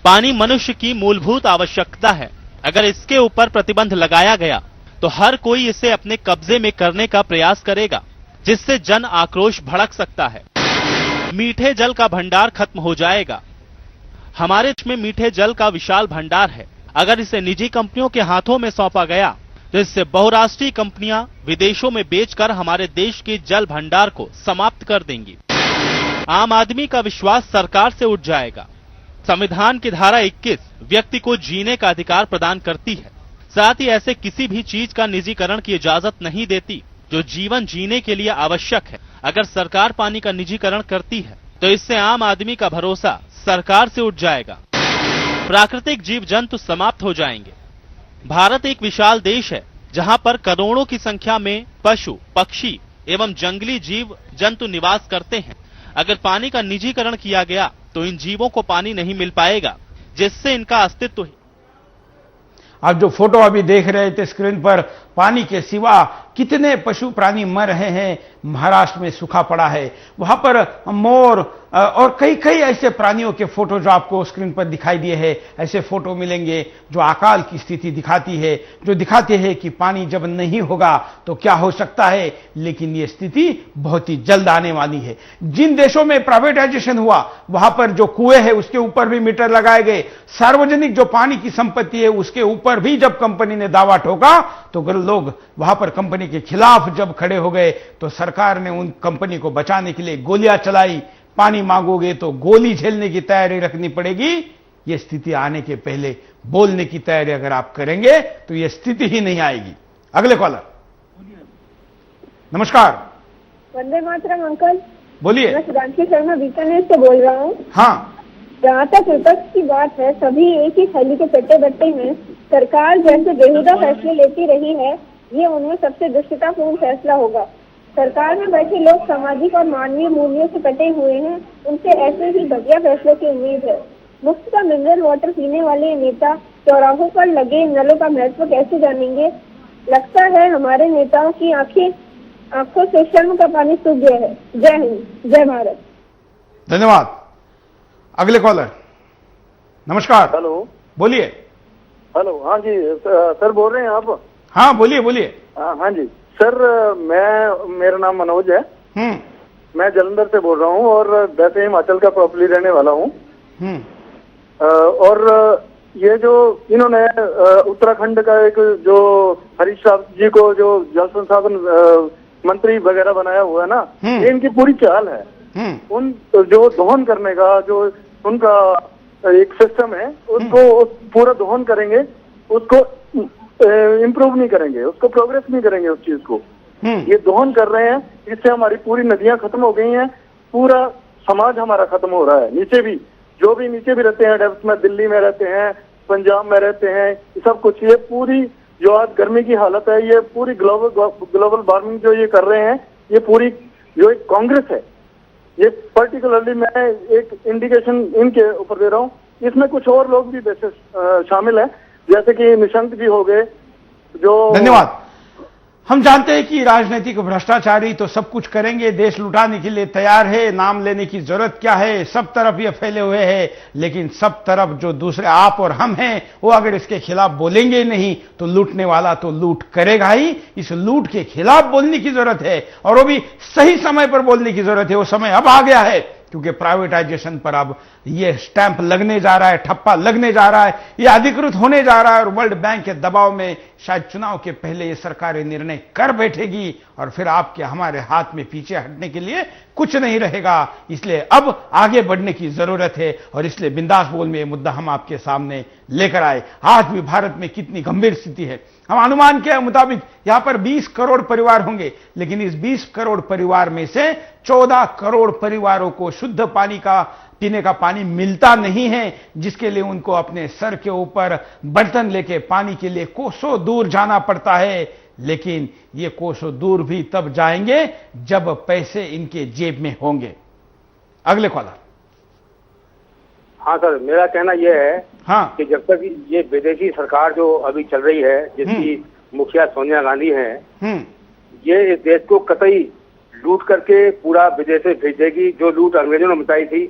पानी मनुष्य की मूलभूत आवश्यकता है। अगर इसके ऊपर प्रतिबंध लगाया गया तो हर कोई इसे अपने कब्जे में करने का प्रयास करेगा, जिससे जन आक्रोश भड़क सकता है। मीठे जल का भंडार खत्म हो जाएगा। हमारे देश में मीठे जल का विशाल भंडार है। अगर इसे निजी कंपनियों के हाथों में सौंपा गया तो इससे बहुराष्ट्रीय कंपनियां विदेशों में बेचकर हमारे देश के जल भंडार को समाप्त कर देंगी। आम आदमी का विश्वास सरकार से उठ जाएगा। संविधान की धारा 21 व्यक्ति को जीने का अधिकार प्रदान करती है। साथ ही ऐसे किसी भी चीज का निजीकरण की इजाजत नहीं देती जो जीवन जीने के लिए आवश्यक है। अगर सरकार पानी का निजीकरण करती है तो इससे आम आदमी का भरोसा सरकार से उठ जाएगा। प्राकृतिक जीव जंतु समाप्त हो जाएंगे। भारत एक विशाल देश है जहां पर करोड़ों की संख्या में पशु, पक्षी एवं जंगली जीव जंतु निवास करते हैं। अगर पानी का निजीकरण किया गया तो इन जीवों को पानी नहीं मिल पाएगा, जिससे इनका अस्तित्व ही। आप जो फोटो अभी देख रहे थे स्क्रीन पर, पानी के सिवा कितने पशु प्राणी मर रहे हैं। महाराष्ट्र में सूखा पड़ा है, वहां पर मोर और कई कई ऐसे प्राणियों के फोटो जो आपको स्क्रीन पर दिखाई दिए हैं, ऐसे फोटो मिलेंगे जो अकाल की स्थिति दिखाती है, जो दिखाते हैं कि पानी जब नहीं होगा तो क्या हो सकता है। लेकिन यह स्थिति बहुत ही जल्द आने वाली है। जिन देशों में प्राइवेटाइजेशन हुआ वहां पर जो कुएं हैं उसके ऊपर भी मीटर लगाए गए, सार्वजनिक जो पानी की संपत्ति है उसके ऊपर भी जब कंपनी ने दावा ठोका तो लोग वहां पर कंपनी के खिलाफ जब खड़े हो गए तो सरकार ने उन कंपनी को बचाने के लिए गोलियां चलाई। पानी मांगोगे तो गोली झेलने की तैयारी रखनी पड़ेगी। यह स्थिति आने के पहले बोलने की तैयारी अगर आप करेंगे तो यह स्थिति ही नहीं आएगी। अगले कॉलर। नमस्कार। वंदे मातरम अंकल। बोलिए। मैं सुधांशु शर्मा बीकानेर से बोल रहा हूँ। हाँ, जहाँ तक विपक्ष की बात है, सभी एक ही थैली के चट्टे बट्टे हैं। सरकार जैसे बेहुदा फैसले लेती रही है, ये उनमें सबसे दुष्टतापूर्ण फैसला होगा। सरकार में बैठे लोग सामाजिक और मानवीय मूल्यों से कटे हुए हैं, उनसे ऐसे ही घटिया फैसलों की उम्मीद है। मुफ्त का मिनरल वाटर पीने वाले नेता चौराहों पर लगे नलों का महत्व कैसे जानेंगे। लगता है हमारे नेताओं की आंखों से शर्म का पानी सूख गया है। जय हिंद, जय भारत। धन्यवाद। अगले कॉलर। नमस्कार। हेलो, बोलिए। हेलो। हाँ जी सर, बोल रहे हैं आप? हाँ, बोलिए बोलिए। हाँ जी सर, मेरा नाम मनोज है। मैं जलंधर से बोल रहा हूँ और वैसे हिमाचल का प्रॉपर्ली रहने वाला हूँ। और ये जो इन्होंने उत्तराखंड का एक जो हरीश रावत जी को जो जल संसाधन मंत्री वगैरह बनाया हुआ है ना, ये इनकी पूरी चाल है। उन जो दोहन करने का जो उनका एक सिस्टम है, उसको पूरा दोहन करेंगे, उसको इम्प्रूव नहीं करेंगे, उसको प्रोग्रेस नहीं करेंगे उस चीज को। ये दोहन कर रहे हैं, इससे हमारी पूरी नदियां खत्म हो गई हैं, पूरा समाज हमारा खत्म हो रहा है। नीचे भी जो भी नीचे भी रहते हैं, डेप्थ में दिल्ली में रहते हैं, पंजाब में रहते हैं, सब कुछ ये पूरी जो आज गर्मी की हालत है, ये पूरी ग्लोबल वार्मिंग जो ये कर रहे हैं, ये पूरी जो एक कांग्रेस है, ये पर्टिकुलरली मैं एक इंडिकेशन इनके ऊपर दे रहा हूँ। इसमें कुछ और लोग भी वैसे शामिल हैं, जैसे कि निशंक जी हो गए जो। धन्यवाद। हम जानते हैं कि राजनीतिक भ्रष्टाचारी तो सब कुछ करेंगे, देश लुटाने के लिए तैयार है, नाम लेने की जरूरत क्या है, सब तरफ ये फैले हुए हैं। लेकिन सब तरफ जो दूसरे आप और हम हैं, वो अगर इसके खिलाफ बोलेंगे नहीं तो लूटने वाला तो लूट करेगा ही। इस लूट के खिलाफ बोलने की जरूरत है, और वो भी सही समय पर बोलने की जरूरत है। वो समय अब आ गया है, क्योंकि प्राइवेटाइजेशन पर अब ये स्टैंप लगने जा रहा है, ठप्पा लगने जा रहा है, ये अधिकृत होने जा रहा है। और वर्ल्ड बैंक के दबाव में शायद चुनाव के पहले ये सरकार निर्णय कर बैठेगी, और फिर आपके हमारे हाथ में पीछे हटने के लिए कुछ नहीं रहेगा। इसलिए अब आगे बढ़ने की जरूरत है, और इसलिए बिंदास बोल में ये मुद्दा हम आपके सामने लेकर आए। आज भी भारत में कितनी गंभीर स्थिति है। हम अनुमान के मुताबिक यहां पर 20 करोड़ परिवार होंगे, लेकिन इस 20 करोड़ परिवार में से 14 करोड़ परिवारों को शुद्ध पानी का पीने का पानी मिलता नहीं है, जिसके लिए उनको अपने सर के ऊपर बर्तन लेके पानी के लिए कोसों दूर जाना पड़ता है। लेकिन ये कोसों दूर भी तब जाएंगे जब पैसे इनके जेब में होंगे। अगले कॉलर। हाँ सर, मेरा कहना यह है कि जब तक ये विदेशी सरकार जो अभी चल रही है, जिसकी मुखिया सोनिया गांधी है, ये इस देश को कतई लूट करके पूरा विदेश में भेज देगी। जो लूट अंग्रेजों ने मचाई थी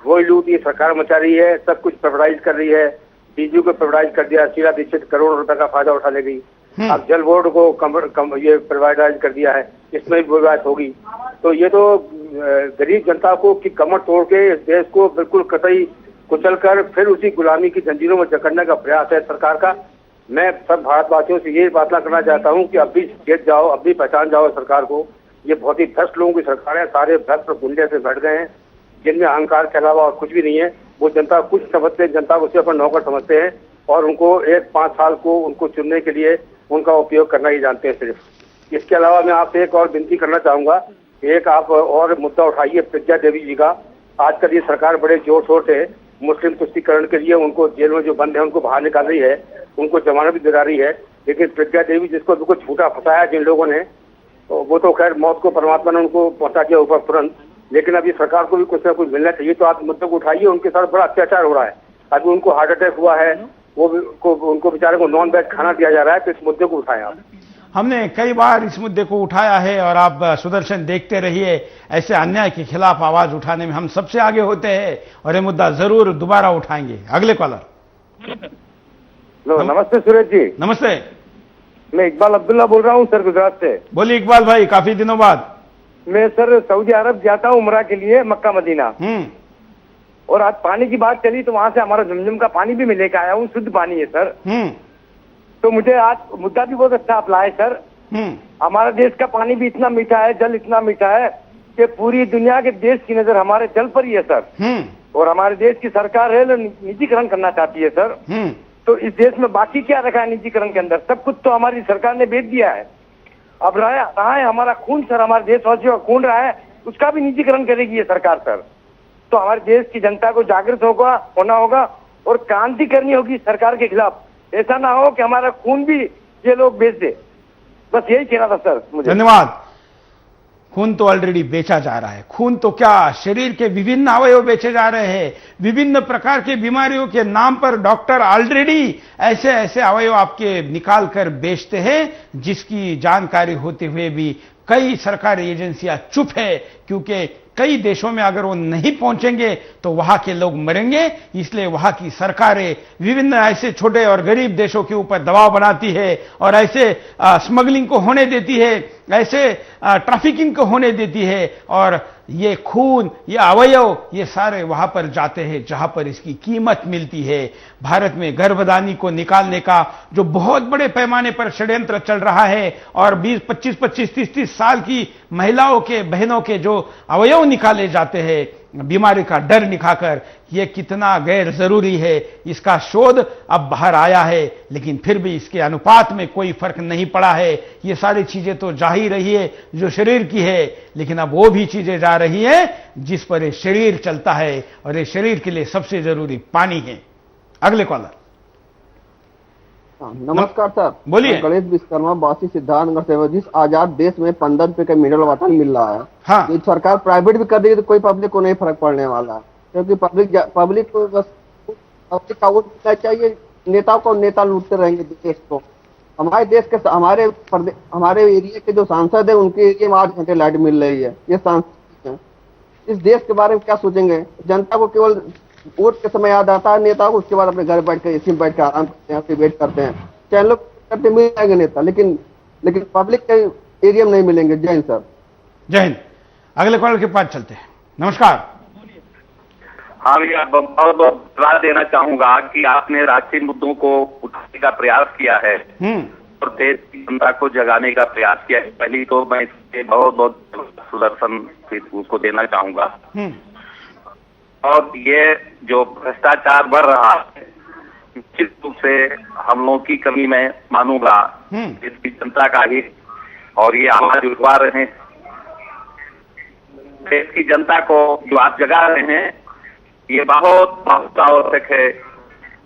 वही लूट ये सरकार मचा रही है। सब कुछ प्राइवेटाइज कर रही है, डीजू को प्राइवेटाइज कर दिया, शीला दीक्षित करोड़ों रुपए का फायदा उठा लेगी। अब जल बोर्ड को ये प्राइवेटाइज कर दिया है, इसमें भी विवाद होगी। तो ये तो गरीब जनता को की कमर तोड़ के इस देश को बिल्कुल कतई कुचल कर फिर उसी गुलामी की जंजीरों में जकड़ने का प्रयास है सरकार का। मैं सब भारतवासियों से ये प्रार्थना करना चाहता हूँ कि अब भी जीत जाओ, अब भी पहचान जाओ सरकार को। ये बहुत ही भ्रष्ट लोगों की सरकार है, सारे भ्रष्ट पुण्य से बैठ गए हैं, जिनमें अहंकार के अलावा और कुछ भी नहीं है। वो जनता कुछ समझते हैं, जनता को सिर्फ नौकर समझते हैं, और उनको 1-5 साल को उनको चुनने के लिए उनका उपयोग करना ही जानते हैं सिर्फ। इसके अलावा मैं आपसे एक और विनती करना चाहूंगा, एक आप और मुद्दा उठाइए प्रज्ञा देवी जी का। आजकल ये सरकार बड़े जोर शोर से मुस्लिम तुष्टीकरण के लिए उनको जेल में जो बंद है उनको बाहर निकाल रही है, उनको जमानत भी दिला रही है। लेकिन प्रज्ञा देवी जिसको बिल्कुल झूठा फंसाया जिन लोगों ने, तो वो तो खैर मौत को परमात्मा ने उनको पहुंचा दिया ऊपर तुरंत। लेकिन अभी सरकार को भी कुछ ना कुछ मिलना चाहिए। तो आप मुद्दे को उठाइए, उनके साथ बड़ा अत्याचार हो रहा है। अभी उनको हार्ट अटैक हुआ है, वो उनको बेचारे को नॉन वेज खाना दिया जा रहा है, तो इस मुद्दे को उठाएं आप। हमने कई बार इस मुद्दे को उठाया है और आप सुदर्शन देखते रहिए, ऐसे अन्याय के खिलाफ आवाज उठाने में हम सबसे आगे होते हैं और ये मुद्दा जरूर दोबारा उठाएंगे। अगले कॉलर। हेलो, नमस्ते सूरज जी। नमस्ते, मैं इकबाल अब्दुल्ला बोल रहा हूँ सर, गुजरात से। बोलिए इकबाल भाई, काफी दिनों बाद। मैं सर सऊदी अरब जाता हूँ उमरा के लिए, मक्का मदीना। और आज पानी की बात चली तो वहाँ से हमारा झमझम का पानी भी मैं लेकर आया हूँ, शुद्ध पानी है सर। तो मुझे आज मुद्दा भी बहुत अच्छा आप लाए सर। हमारा देश का पानी भी इतना मीठा है, जल इतना मीठा है कि पूरी दुनिया के देश की नजर हमारे जल पर ही है सर। और हमारे देश की सरकार है निजीकरण करना चाहती है सर। तो इस देश में बाकी क्या रखा है निजीकरण के अंदर? सब कुछ तो हमारी सरकार ने बेच दिया है। अब रहा है हमारा खून सर, हमारे देशवासियों का खून रहा है, उसका भी निजीकरण करेगी ये सरकार सर। तो हमारे देश की जनता को जागृत होना होगा और क्रांति करनी होगी सरकार के खिलाफ। ऐसा ना हो कि हमारा खून भी ये लोग बेच दे। बस यही कहना था सर मुझे। धन्यवाद। खून तो ऑलरेडी बेचा जा रहा है। खून तो क्या, शरीर के विभिन्न अवयव बेचे जा रहे हैं। विभिन्न प्रकार की बीमारियों के नाम पर डॉक्टर ऑलरेडी ऐसे ऐसे अवयव आपके निकाल कर बेचते हैं जिसकी जानकारी होते हुए भी कई सरकारी एजेंसियां चुप है, क्योंकि कई देशों में अगर वो नहीं पहुंचेंगे तो वहां के लोग मरेंगे। इसलिए वहां की सरकारें विभिन्न ऐसे छोटे और गरीब देशों के ऊपर दबाव बनाती है और ऐसे स्मगलिंग को होने देती है, ऐसे ट्रैफिकिंग को होने देती है और ये खून, ये अवयव, ये सारे वहां पर जाते हैं जहां पर इसकी कीमत मिलती है। भारत में गर्भदानी को निकालने का जो बहुत बड़े पैमाने पर षड्यंत्र चल रहा है और 20, 25, 30 साल की महिलाओं के, बहनों के जो अवयव निकाले जाते हैं बीमारी का डर दिखाकर, यह कितना गैर जरूरी है, इसका शोध अब बाहर आया है, लेकिन फिर भी इसके अनुपात में कोई फर्क नहीं पड़ा है। ये सारी चीजें तो जा ही रही है जो शरीर की है, लेकिन अब वो भी चीजें जा रही है जिस पर ये शरीर चलता है और ये शरीर के लिए सबसे जरूरी पानी है। अगले कॉलर। नमस्कार सर, बोलिए। गणेश विश्वकर्मा, बासी सिद्धार्थनगर से। जिस आजाद देश में 15 रुपए का मिनरल वाटर मिल रहा है, हाँ। ये सरकार प्राइवेट भी कर देगी तो कोई पब्लिक को नहीं फर्क पड़ने वाला, क्योंकि पब्लिक को बस पब्लिक का वोट मिलना चाहिए। नेताओं को नेता लूटते रहेंगे देश को। हमारे देश के हमारे एरिया के जो सांसद है उनके एरिया में 8 घंटे लाइट मिल रही है। ये सांसद है, इस देश के बारे में क्या सोचेंगे? जनता को केवल वोट के समय याद आता है नेता को, उसके बाद अपने घर बैठ कर एसी में बैठ कर आराम करते हैं, फिर वेट करते हैं। चैनलों करते मिल जाएंगे नेता, लेकिन पब्लिक के एरिया में नहीं मिलेंगे। जय हिंद सर। जय हिंद। अगले कॉलर के पास चलते हैं। नमस्कार। हाँ भैया, बहुत बहुत धन्यवाद देना चाहूंगा कि आपने राष्ट्रीय मुद्दों को उठाने का प्रयास किया है और देश की जनता को जगाने का प्रयास किया है। पहली तो मैं इसके बहुत बहुत सुदर्शन उसको देना चाहूंगा। और ये जो भ्रष्टाचार बढ़ रहा है निश्चित रूप से हम लोगों की कमी मैं मानूंगा, इसकी जनता का ही, और ये आवाज उठवा रहे हैं देश की जनता को जो आप जगा रहे हैं, ये बहुत बहुत आवश्यक है।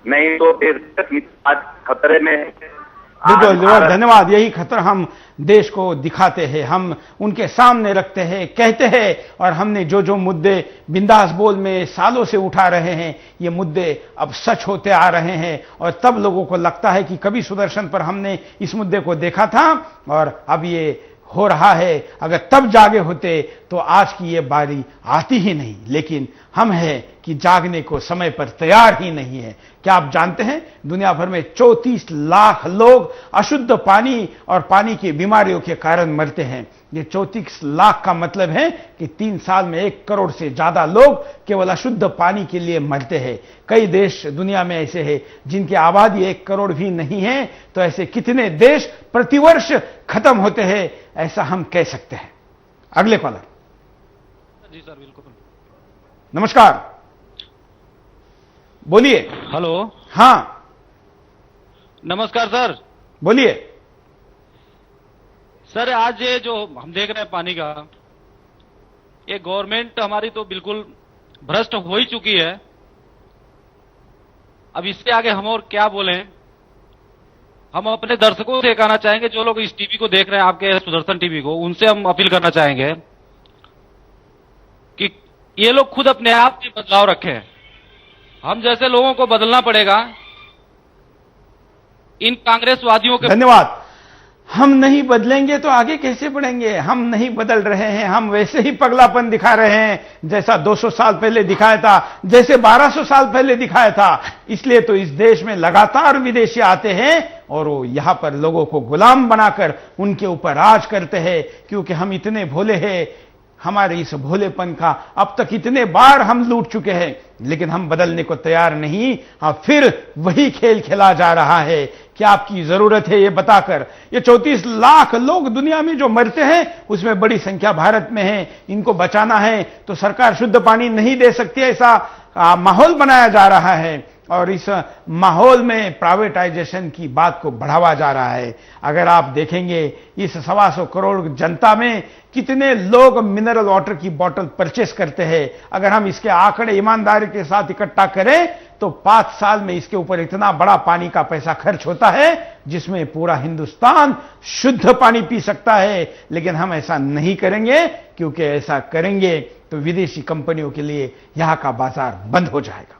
नहीं तो देश आज खतरे में है। बिल्कुल, धन्यवाद। यही खतरा हम देश को दिखाते हैं, हम उनके सामने रखते हैं, कहते हैं, और हमने जो जो मुद्दे बिंदास बोल में सालों से उठा रहे हैं, ये मुद्दे अब सच होते आ रहे हैं। और तब लोगों को लगता है कि कभी सुदर्शन पर हमने इस मुद्दे को देखा था और अब ये हो रहा है। अगर तब जागे होते तो आज की ये बारी आती ही नहीं, लेकिन हम हैं कि जागने को समय पर तैयार ही नहीं है। क्या आप जानते हैं दुनिया भर में 34 लाख लोग अशुद्ध पानी और पानी की बीमारियों के कारण मरते हैं। ये 34 लाख का मतलब है कि 3 साल में 1 करोड़ से ज्यादा लोग केवल अशुद्ध पानी के लिए मरते हैं। कई देश दुनिया में ऐसे हैं जिनकी आबादी 1 करोड़ भी नहीं है, तो ऐसे कितने देश प्रतिवर्ष खत्म होते हैं, ऐसा हम कह सकते हैं। अगले कॉलर। जी सर, बिल्कुल। नमस्कार, बोलिए। हेलो। हाँ, नमस्कार सर। बोलिए। सर, आज ये जो हम देख रहे हैं पानी का, ये गवर्नमेंट हमारी तो बिल्कुल भ्रष्ट हो ही चुकी है। अब इससे आगे हम और क्या बोलें? हम अपने दर्शकों से कहना चाहेंगे, जो लोग इस टीवी को देख रहे हैं, आपके सुदर्शन टीवी को, उनसे हम अपील करना चाहेंगे कि ये लोग खुद अपने आप में बदलाव रखें। हम जैसे लोगों को बदलना पड़ेगा इन कांग्रेसवादियों के। धन्यवाद। हम नहीं बदलेंगे तो आगे कैसे बढ़ेंगे? हम नहीं बदल रहे हैं, हम वैसे ही पगलापन दिखा रहे हैं जैसा 200 साल पहले दिखाया था, जैसे 1200 साल पहले दिखाया था। इसलिए तो इस देश में लगातार विदेशी आते हैं और वो यहां पर लोगों को गुलाम बनाकर उनके ऊपर राज करते हैं, क्योंकि हम इतने भोले हैं। हमारे इस भोलेपन का अब तक इतने बार हम लूट चुके हैं, लेकिन हम बदलने को तैयार नहीं। अब फिर वही खेल खेला जा रहा है कि आपकी जरूरत है ये बताकर। ये 34 लाख लोग दुनिया में जो मरते हैं उसमें बड़ी संख्या भारत में है। इनको बचाना है तो सरकार शुद्ध पानी नहीं दे सकती, ऐसा माहौल बनाया जा रहा है और इस माहौल में प्राइवेटाइजेशन की बात को बढ़ावा जा रहा है। अगर आप देखेंगे इस 125 करोड़ जनता में कितने लोग मिनरल वाटर की बोतल परचेस करते हैं, अगर हम इसके आंकड़े ईमानदारी के साथ इकट्ठा करें तो 5 साल में इसके ऊपर इतना बड़ा पानी का पैसा खर्च होता है जिसमें पूरा हिंदुस्तान शुद्ध पानी पी सकता है। लेकिन हम ऐसा नहीं करेंगे, क्योंकि ऐसा करेंगे तो विदेशी कंपनियों के लिए यहां का बाजार बंद हो जाएगा।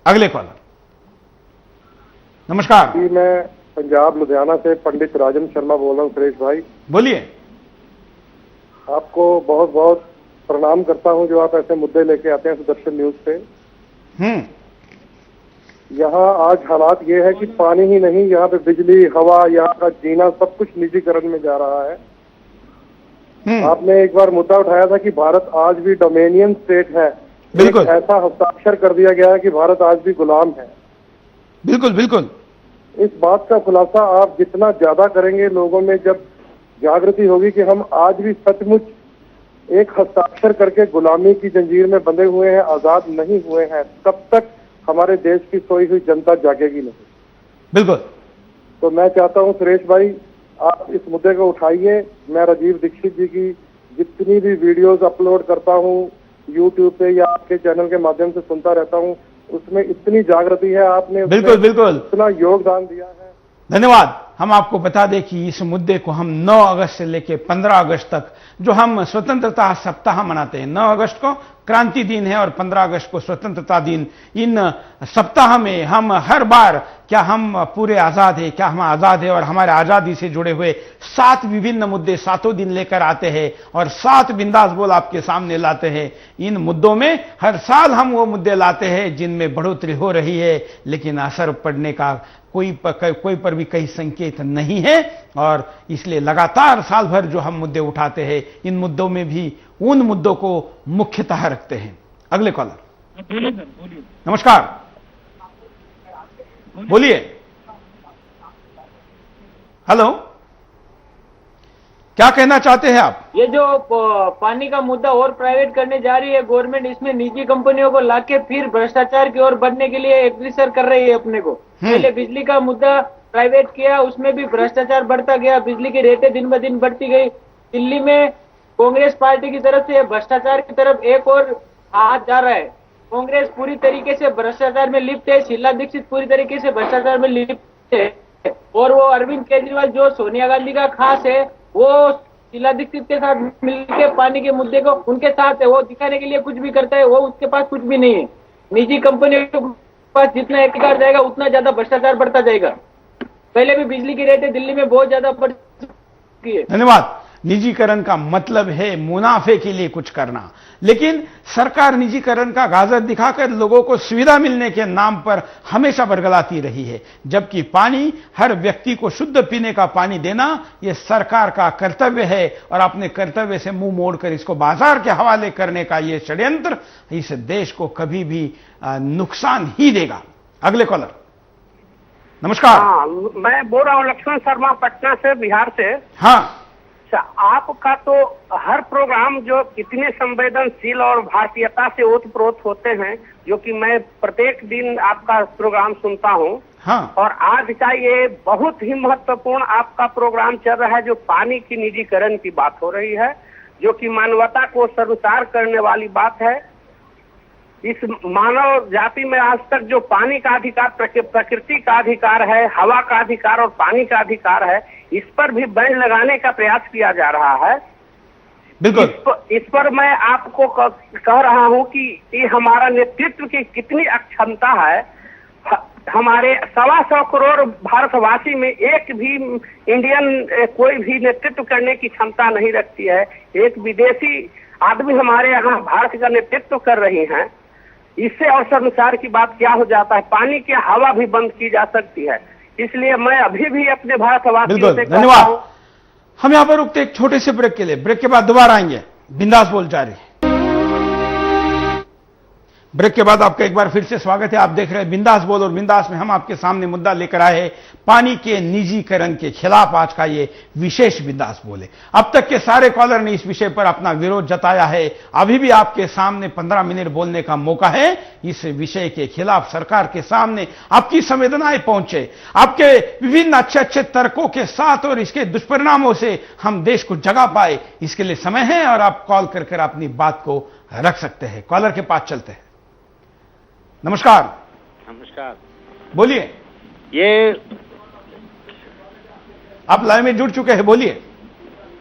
अगले कॉलर। नमस्कार जी, मैं पंजाब लुधियाना से पंडित राजन शर्मा बोल रहा हूँ। सुरेश भाई बोलिए। आपको बहुत बहुत प्रणाम करता हूँ जो आप ऐसे मुद्दे लेके आते हैं सुदर्शन न्यूज पे। यहाँ आज हालात ये है कि पानी ही नहीं, यहाँ पे बिजली, हवा, यहाँ का जीना सब कुछ निजीकरण में जा रहा है। आपने एक बार मुद्दा उठाया था कि भारत आज भी डोमेनियन स्टेट है। बिल्कुल ऐसा हस्ताक्षर कर दिया गया है कि भारत आज भी गुलाम है। बिल्कुल बिल्कुल। इस बात का खुलासा आप जितना ज्यादा करेंगे, लोगों में जब जागृति होगी कि हम आज भी सचमुच एक हस्ताक्षर करके गुलामी की जंजीर में बंधे हुए हैं, आजाद नहीं हुए हैं, तब तक हमारे देश की सोई हुई जनता जागेगी नहीं। बिल्कुल। तो मैं चाहता हूं सुरेश भाई, आप इस मुद्दे को उठाइए। मैं राजीव दीक्षित जी की जितनी भी वीडियोस अपलोड करता हूं यूट्यूब पे या आपके चैनल के माध्यम से सुनता रहता हूं, उसमें इतनी जागृति है, आपने बिल्कुल बिल्कुल इतना योगदान दिया है। धन्यवाद। हम आपको बता दें कि इस मुद्दे को हम 9 अगस्त से लेकर 15 अगस्त तक जो हम स्वतंत्रता सप्ताह मनाते हैं, 9 अगस्त को क्रांति दिन है और 15 अगस्त को स्वतंत्रता दिन, इन सप्ताह में हम हर बार क्या हम पूरे आजाद है, क्या हम आजाद है और हमारे आजादी से जुड़े हुए 7 विभिन्न मुद्दे 7 दिन लेकर आते हैं और 7 बिंदास बोल आपके सामने लाते हैं। इन मुद्दों में हर साल हम वो मुद्दे लाते हैं जिनमें बढ़ोतरी हो रही है, लेकिन असर पड़ने का कोई पर भी कहीं संकेत नहीं है। और इसलिए लगातार साल भर जो हम मुद्दे उठाते हैं, इन मुद्दों में भी उन मुद्दों को मुख्यतः रखते हैं। अगले कॉलर। नमस्कार, बोलिए। हेलो, क्या कहना चाहते हैं आप? ये जो पानी का मुद्दा और प्राइवेट करने जा रही है गवर्नमेंट, इसमें निजी कंपनियों को लाके फिर भ्रष्टाचार की ओर बढ़ने के लिए एग्रेसर कर रही है अपने को। पहले बिजली का मुद्दा प्राइवेट किया, उसमें भी भ्रष्टाचार बढ़ता गया, बिजली की रेटें दिन ब दिन बढ़ती गई। दिल्ली में कांग्रेस पार्टी की तरफ से भ्रष्टाचार की तरफ एक और हाथ जा रहा है। कांग्रेस पूरी तरीके से भ्रष्टाचार में लिप्त है, शीला दीक्षित पूरी तरीके से भ्रष्टाचार में लिप्त है और वो अरविंद केजरीवाल जो सोनिया गांधी का खास है, वो शीला दीक्षित के साथ मिलकर पानी के मुद्दे को उनके साथ है, वो दिखाने के लिए कुछ भी करता है, वो उसके पास कुछ भी नहीं है। निजी कंपनियों के पास जितना अधिकार जाएगा उतना ज्यादा भ्रष्टाचार बढ़ता जाएगा। पहले भी बिजली की रेटें दिल्ली में बहुत ज्यादा बढ़ चुकी है। धन्यवाद। निजीकरण का मतलब है मुनाफे के लिए कुछ करना, लेकिन सरकार निजीकरण का गाजर दिखाकर लोगों को सुविधा मिलने के नाम पर हमेशा बरगलाती रही है, जबकि पानी, हर व्यक्ति को शुद्ध पीने का पानी देना यह सरकार का कर्तव्य है और अपने कर्तव्य से मुंह मोड़कर इसको बाजार के हवाले करने का यह षड्यंत्र इस देश को कभी भी नुकसान ही देगा। अगले कॉलर। नमस्कार। हाँ, मैं बोल रहा हूँ लक्ष्मण शर्मा, पटना से, बिहार से। हाँ, आपका तो हर प्रोग्राम जो इतने संवेदनशील और भारतीयता से ओतप्रोत होते हैं, जो कि मैं प्रत्येक दिन आपका प्रोग्राम सुनता हूं। हाँ। और आज का ये बहुत ही महत्वपूर्ण आपका प्रोग्राम चल रहा है, जो पानी की निजीकरण की बात हो रही है, जो कि मानवता को शर्मसार करने वाली बात है। इस मानव जाति में आज तक जो पानी का अधिकार, प्रकृति का अधिकार है, हवा का अधिकार और पानी का अधिकार है, इस पर भी बैन लगाने का प्रयास किया जा रहा है। बिल्कुल। इस पर मैं आपको कह रहा हूं कि ये हमारा नेतृत्व की कितनी अक्षमता है। हमारे 125 करोड़ भारतवासी में एक भी इंडियन कोई भी नेतृत्व करने की क्षमता नहीं रखती है। एक विदेशी आदमी हमारे यहाँ भारत का नेतृत्व कर रही हैं। इससे अवसरानुसार की बात क्या हो जाता है, पानी की हवा भी बंद की जा सकती है। इसलिए मैं अभी भी अपने भारतवासियों से धन्यवाद। हम यहाँ पर रुकते एक छोटे से ब्रेक के लिए, ब्रेक के बाद दोबारा आएंगे। बिंदास बोल जारी। ब्रेक के बाद आपका एक बार फिर से स्वागत है। आप देख रहे हैं बिंदास बोल, और बिंदास में हम आपके सामने मुद्दा लेकर आए हैं पानी के निजीकरण के खिलाफ। आज का ये विशेष बिंदास बोल है। अब तक के सारे कॉलर ने इस विषय पर अपना विरोध जताया है। अभी भी आपके सामने 15 मिनट बोलने का मौका है। इस विषय के खिलाफ सरकार के सामने आपकी संवेदनाएं पहुंचे, आपके विभिन्न अच्छे अच्छे तर्कों के साथ, और इसके दुष्परिणामों से हम देश को जगा पाए। इसके लिए समय है और आप कॉल कर अपनी बात को रख सकते हैं। कॉलर के पास चलते हैं। नमस्कार। नमस्कार, बोलिए। ये आप लाइव में जुड़ चुके हैं, बोलिए।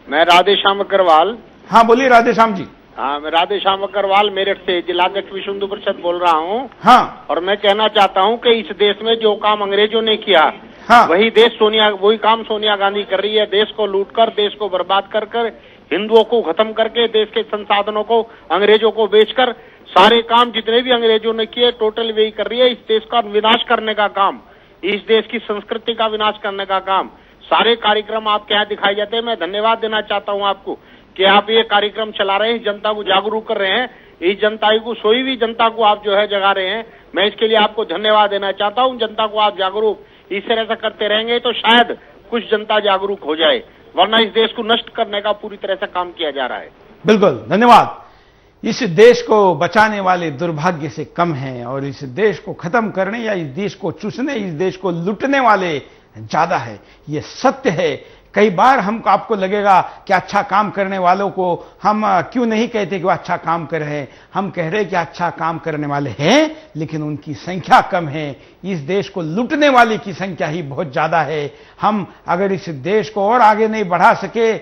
मैं राधेश्याम अग्रवाल। हाँ बोलिए राधेश्याम जी। हाँ, मैं राधेश्याम अग्रवाल मेरठ से जिलाध्यक्ष विश्व हिंदू परिषद बोल रहा हूँ। हाँ। और मैं कहना चाहता हूँ कि इस देश में जो काम अंग्रेजों ने किया, हाँ, वही काम सोनिया गांधी कर रही है। देश को लूटकर, देश को बर्बाद कर हिंदुओं को खत्म करके, देश के संसाधनों को अंग्रेजों को बेचकर, सारे काम जितने भी अंग्रेजों ने किए टोटल वही कर रही है। इस देश का विनाश करने का काम, इस देश की संस्कृति का विनाश करने का काम, सारे कार्यक्रम आपके यहाँ दिखाए जाते हैं। मैं धन्यवाद देना चाहता हूँ आपको कि आप ये कार्यक्रम चला रहे हैं, जनता को जागरूक कर रहे हैं। इस जनता को, सोई हुई जनता को आप जो है जगा रहे हैं। मैं इसके लिए आपको धन्यवाद देना चाहता हूँ। जनता को आप जागरूक इस तरह से करते रहेंगे तो शायद कुछ जनता जागरूक हो जाए, वरना इस देश को नष्ट करने का पूरी तरह से काम किया जा रहा है। बिल्कुल, धन्यवाद। इस देश को बचाने वाले दुर्भाग्य से कम हैं, और इस देश को खत्म करने या इस देश को चूसने, इस देश को लूटने वाले ज्यादा है। ये सत्य है। कई बार आपको लगेगा कि अच्छा काम करने वालों को हम क्यों नहीं कहते कि वो अच्छा काम कर रहे हैं। हम कह रहे हैं कि अच्छा काम करने वाले हैं, लेकिन उनकी संख्या कम है। इस देश को लूटने वाले की संख्या ही बहुत ज्यादा है। हम अगर इस देश को और आगे नहीं बढ़ा सके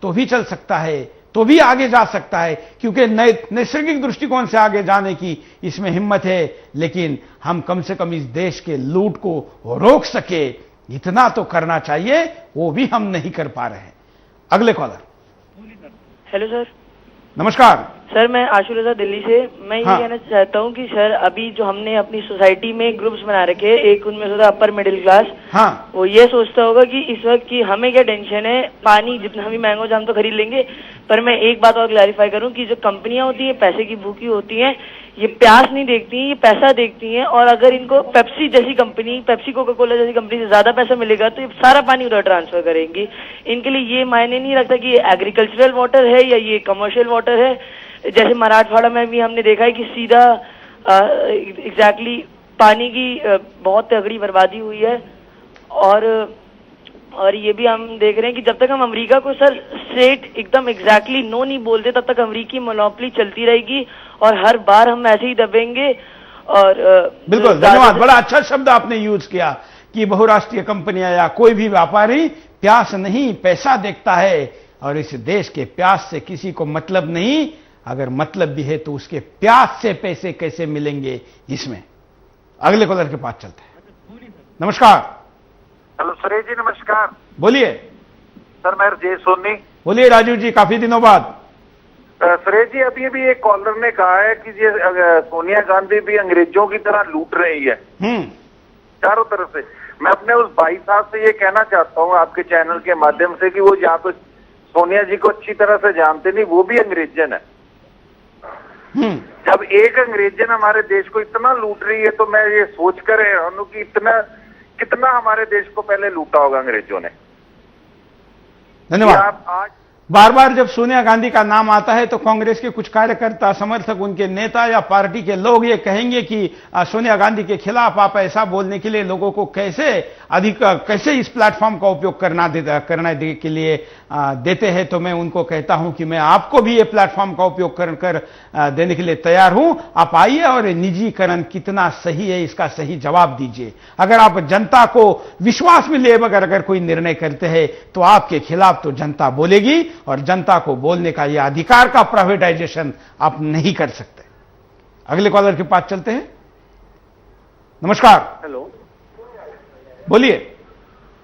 तो भी चल सकता है, तो भी आगे जा सकता है, क्योंकि नैसर्गिक दृष्टिकोण से आगे जाने की इसमें हिम्मत है। लेकिन हम कम से कम इस देश के लूट को रोक सके, इतना तो करना चाहिए, वो भी हम नहीं कर पा रहे हैं। अगले कॉलर। Hello sir. नमस्कार सर, मैं आशु रजा दिल्ली से। मैं ये कहना चाहता हूँ कि सर अभी जो हमने अपनी सोसाइटी में ग्रुप्स बना रखे हैं, एक उनमें होता है अपर मिडिल क्लास। हाँ। वो ये सोचता होगा कि इस वक्त की हमें क्या टेंशन है, पानी जितना हमें महंगा हो हम तो खरीद लेंगे। पर मैं एक बात और क्लैरिफाई करूँ कि जो कंपनियां होती है पैसे की भूखी होती हैं, ये प्यास नहीं देखती, ये पैसा देखती हैं। और अगर इनको पेप्सी जैसी कंपनी, पेप्सी कोका कोला जैसी कंपनी से ज्यादा पैसा मिलेगा तो ये सारा पानी उधर ट्रांसफर करेंगी। इनके लिए ये मायने नहीं रखता कि ये एग्रीकल्चरल वाटर है या ये कमर्शियल वाटर है। जैसे मराठवाड़ा में भी हमने देखा है कि सीधा एग्जैक्टली पानी की बहुत तगड़ी बर्बादी हुई है। और ये भी हम देख रहे हैं कि जब तक हम अमेरिका को सर स्ट्रेट एकदम एग्जैक्टली नो नहीं बोलते, तब तक अमेरिकी मोनोपोली चलती रहेगी और हर बार हम ऐसे ही दबेंगे। और बिल्कुल, धन्यवाद। बड़ा अच्छा शब्द आपने यूज किया कि बहुराष्ट्रीय कंपनियां या कोई भी व्यापारी प्यास नहीं पैसा देखता है, और इस देश के प्यास से किसी को मतलब नहीं। अगर मतलब भी है तो उसके प्यास से पैसे कैसे मिलेंगे इसमें। अगले कॉलर के पास चलते हैं। नमस्कार। हेलो सुरेश जी, नमस्कार। बोलिए। सर मैं राजेश सोनी। बोलिए राजू जी, काफी दिनों बाद। सुरेश जी, अभी अभी एक कॉलर ने कहा है कि ये सोनिया गांधी भी अंग्रेजों की तरह लूट रही है चारों तरफ से। मैं अपने उस भाई साहब से ये कहना चाहता हूँ आपके चैनल के माध्यम से कि वो यहाँ पे सोनिया जी को अच्छी तरह से जानते नहीं, वो भी अंग्रेजन है। जब एक अंग्रेजन हमारे देश को इतना लूट रही है तो मैं ये सोच कर हैरान हूं कि कितना हमारे देश को पहले लूटा होगा अंग्रेजों ने। धन्यवाद। आज बार बार जब सोनिया गांधी का नाम आता है तो कांग्रेस के कुछ कार्यकर्ता, समर्थक, उनके नेता या पार्टी के लोग ये कहेंगे कि सोनिया गांधी के खिलाफ आप ऐसा बोलने के लिए लोगों को कैसे इस प्लेटफॉर्म का उपयोग करने के लिए देते हैं। तो मैं उनको कहता हूं कि मैं आपको भी ये प्लेटफॉर्म का उपयोग कर देने के लिए तैयार हूं। आप आइए और निजीकरण कितना सही है इसका सही जवाब दीजिए। अगर आप जनता को विश्वास में ले अगर कोई निर्णय करते हैं तो आपके खिलाफ तो जनता बोलेगी, और जनता को बोलने का यह अधिकार का प्राइवेटाइजेशन आप नहीं कर सकते। अगले कॉलर के पास चलते हैं। नमस्कार। हेलो। बोलिए।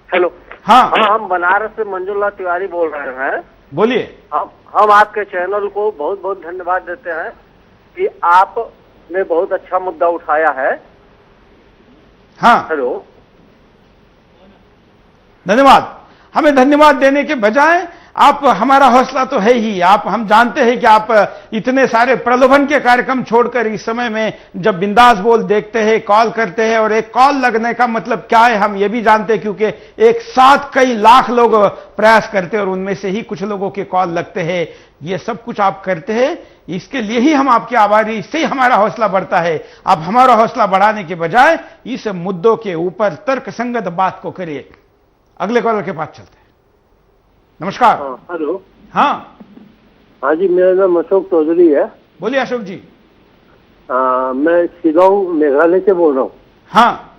हेलो। हाँ, हम बनारस से मंजूलाल तिवारी बोल रहे हैं। बोलिए। हम आपके चैनल को बहुत बहुत धन्यवाद देते हैं कि आपने बहुत अच्छा मुद्दा उठाया है। हाँ, हेलो, धन्यवाद। हमें धन्यवाद देने के बजाय आप, हमारा हौसला तो है ही, हम जानते हैं कि आप इतने सारे प्रलोभन के कार्यक्रम छोड़कर इस समय में जब बिंदास बोल देखते हैं, कॉल करते हैं, और एक कॉल लगने का मतलब क्या है हम ये भी जानते हैं, क्योंकि एक साथ कई लाख लोग प्रयास करते हैं और उनमें से ही कुछ लोगों के कॉल लगते हैं। ये सब कुछ आप करते हैं, इसके लिए ही हम आपके आभारी, इससे ही हमारा हौसला बढ़ता है। आप हमारा हौसला बढ़ाने के बजाय इस मुद्दों के ऊपर तर्कसंगत बात को करिए। अगले कॉलर के पास चलते हैं। नमस्कार। हेलो। हाँ जी, मेरा नाम अशोक चौधरी है। बोलिए अशोक जी। मैं शिलांग मेघालय से बोल रहा हूँ। हाँ,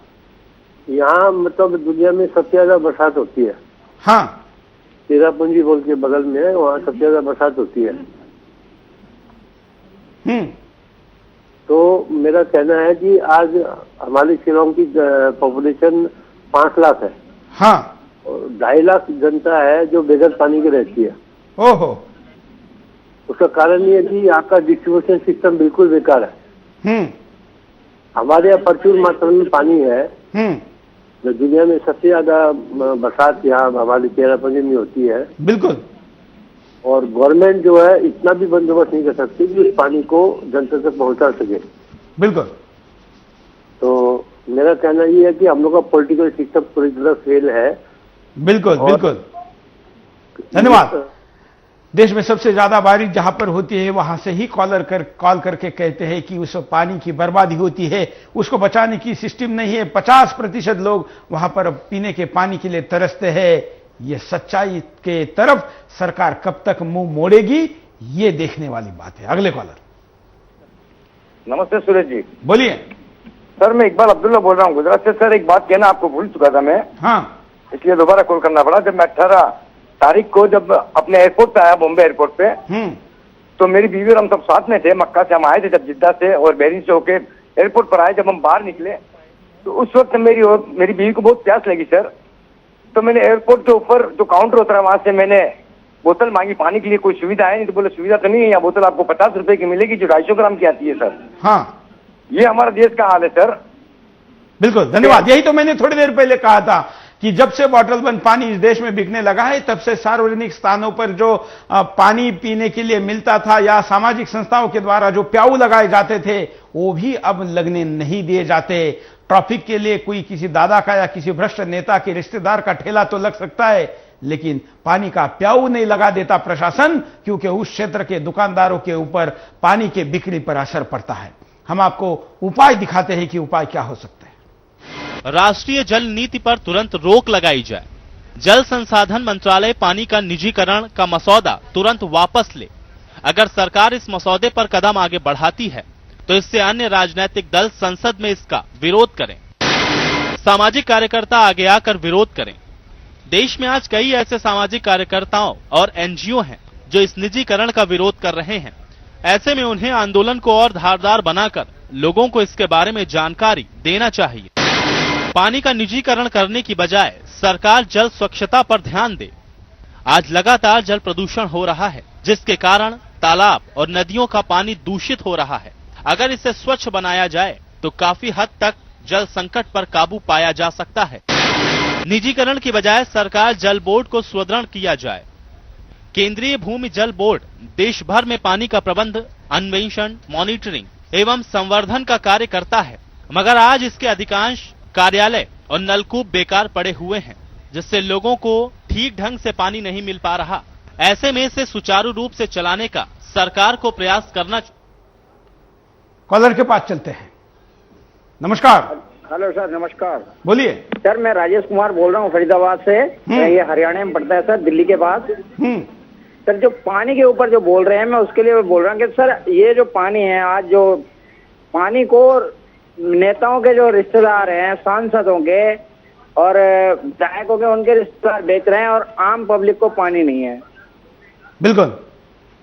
यहाँ मतलब दुनिया में सबसे ज्यादा बरसात होती है। हाँ, चेरापूंजी बोल के बगल में है, वहाँ सबसे ज्यादा बरसात होती है। तो मेरा कहना है कि आज हमारी शिलांग की पॉपुलेशन 5 लाख है। हाँ, 2.5 लाख जनता है जो बगैर पानी के रहती है। ओहो। उसका कारण ये है कि यहाँ का डिस्ट्रीब्यूशन सिस्टम बिल्कुल बेकार है। हमारे यहाँ प्रचुर मात्रा में पानी है। जो दुनिया में सबसे ज्यादा बरसात यहाँ हमारी चेरापूंजी में होती है। बिल्कुल। और गवर्नमेंट जो है इतना भी बंदोबस्त नहीं कर सकती कि उस पानी को जनता तक पहुंचा सके। बिल्कुल। तो मेरा कहना ये है कि हम लोग का पॉलिटिकल सिस्टम पूरी तरह फेल है। बिल्कुल बिल्कुल, धन्यवाद। देश में सबसे ज्यादा बारिश जहां पर होती है वहां से ही कॉल करके कहते हैं कि उस पानी की बर्बादी होती है, उसको बचाने की सिस्टम नहीं है। 50% लोग वहां पर पीने के पानी के लिए तरसते हैं। ये सच्चाई के तरफ सरकार कब तक मुंह मोड़ेगी, ये देखने वाली बात है। अगले कॉलर। नमस्ते सुरेश जी। बोलिए सर, मैं इकबाल अब्दुल्ला बोल रहा हूँ गुजरात से। सर, एक बात कहना आपको भूल चुका था मैं। हाँ, इसलिए दोबारा कॉल करना पड़ा। जब मैं 18 तारीख को जब अपने एयरपोर्ट पे आया, बॉम्बे एयरपोर्ट पे, तो मेरी बीवी और हम सब साथ में थे। मक्का से हम आए थे जब जिद्दा से, और बहरीन से होके एयरपोर्ट पर आए। जब हम बाहर निकले तो उस वक्त मेरी बीवी को बहुत प्यास लगी सर। तो मैंने एयरपोर्ट के ऊपर जो काउंटर होता है वहां से मैंने बोतल मांगी पानी के लिए। कोई सुविधा है नहीं? तो बोले सुविधा तो नहीं है, यहाँ बोतल आपको 50 रुपए की मिलेगी जो 250 ग्राम की आती है सर। हाँ, ये हमारा देश का हाल है सर। बिल्कुल, धन्यवाद। यही तो मैंने थोड़ी देर पहले कहा था कि जब से बॉटल बंद पानी इस देश में बिकने लगा है, तब से सार्वजनिक स्थानों पर जो पानी पीने के लिए मिलता था या सामाजिक संस्थाओं के द्वारा जो प्याऊ लगाए जाते थे, वो भी अब लगने नहीं दिए जाते। ट्रैफिक के लिए कोई किसी दादा का या किसी भ्रष्ट नेता के रिश्तेदार का ठेला तो लग सकता है, लेकिन पानी का प्याऊ नहीं लगा देता प्रशासन, क्योंकि उस क्षेत्र के दुकानदारों के ऊपर पानी के बिक्री पर असर पड़ता है। हम आपको उपाय दिखाते हैं कि उपाय क्या हो सकता है। राष्ट्रीय जल नीति पर तुरंत रोक लगाई जाए। जल संसाधन मंत्रालय पानी का निजीकरण का मसौदा तुरंत वापस ले। अगर सरकार इस मसौदे पर कदम आगे बढ़ाती है तो इससे अन्य राजनीतिक दल संसद में इसका विरोध करें। सामाजिक कार्यकर्ता आगे आकर विरोध करें। देश में आज कई ऐसे सामाजिक कार्यकर्ताओं और एनजीओ हैं जो इस निजीकरण का विरोध कर रहे हैं। ऐसे में उन्हें आंदोलन को और धारदार बनाकर लोगों को इसके बारे में जानकारी देना चाहिए। पानी का निजीकरण करने की बजाय सरकार जल स्वच्छता पर ध्यान दे। आज लगातार जल प्रदूषण हो रहा है, जिसके कारण तालाब और नदियों का पानी दूषित हो रहा है। अगर इसे स्वच्छ बनाया जाए तो काफी हद तक जल संकट पर काबू पाया जा सकता है। निजीकरण की बजाय सरकार जल बोर्ड को सुदृढ़ किया जाए। केंद्रीय भूमि जल बोर्ड देश भर में पानी का प्रबंध, अन्वेषण, मॉनिटरिंग एवं संवर्धन का कार्य करता है, मगर आज इसके अधिकांश कार्यालय और नलकूप बेकार पड़े हुए हैं, जिससे लोगों को ठीक ढंग से पानी नहीं मिल पा रहा। ऐसे में इसे सुचारू रूप से चलाने का सरकार को प्रयास करना। कॉलर के पास चलते हैं। नमस्कार। हेलो सर, नमस्कार। बोलिए सर, मैं राजेश कुमार बोल रहा हूँ फरीदाबाद से। ये हरियाणा में पड़ता है सर, दिल्ली के पास। सर, जो पानी के ऊपर जो बोल रहे हैं, मैं उसके लिए बोल रहा हूँ कि सर ये जो पानी है, आज जो पानी को नेताओं के जो रिश्तेदार हैं, सांसदों के और विधायकों के, उनके रिश्तेदार बेच रहे हैं और आम पब्लिक को पानी नहीं है। बिल्कुल,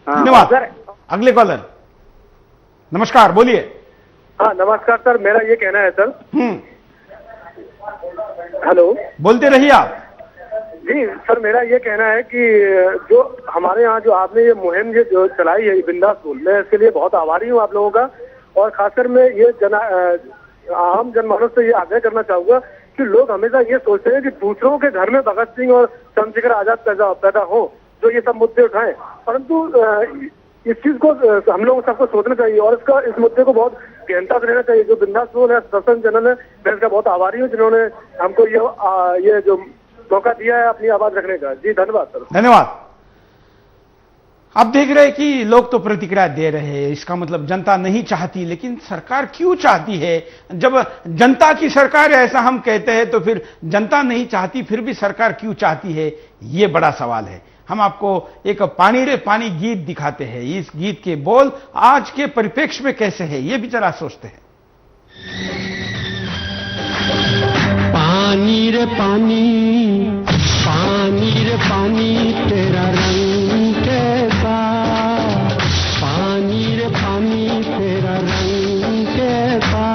धन्यवाद सर। अगले कॉलर। नमस्कार, बोलिए। हाँ, नमस्कार सर। मेरा ये कहना है सर, हेलो, बोलते रहिए आप। जी सर, मेरा ये कहना है कि जो हमारे यहाँ जो आपने ये मुहिम ये जो चलाई है बिंदास बोल, मैं इसके लिए बहुत आभारी हूँ आप लोगों का। और खासकर मैं ये आम जनमानस से ये आग्रह करना चाहूंगा कि लोग हमेशा ये सोचते हैं कि दूसरों के घर में भगत सिंह और चंद्रशेखर आजाद पैदा हो जो ये सब मुद्दे उठाएं, परंतु इस चीज को हम लोग सबको सोचना चाहिए और इस मुद्दे को बहुत गहनता से लेना चाहिए। जो बिंदास बोल है दर्शन जनरल है, मैं इसका बहुत आभारी हूँ जिन्होंने हमको ये जो मौका दिया है अपनी आवाज रखने का। जी धन्यवाद सर। धन्यवाद। आप देख रहे हैं कि लोग तो प्रतिक्रिया दे रहे हैं, इसका मतलब जनता नहीं चाहती, लेकिन सरकार क्यों चाहती है? जब जनता की सरकार है ऐसा हम कहते हैं तो फिर जनता नहीं चाहती, फिर भी सरकार क्यों चाहती है, ये बड़ा सवाल है। हम आपको एक पानी रे पानी गीत दिखाते हैं। इस गीत के बोल आज के परिप्रेक्ष्य में कैसे है ये भी जरा सोचते हैं। पानी रे पानी, पानी रे पानी, तेरा रंग कैसा, पानी रे पानी, तेरा रंग कैसा,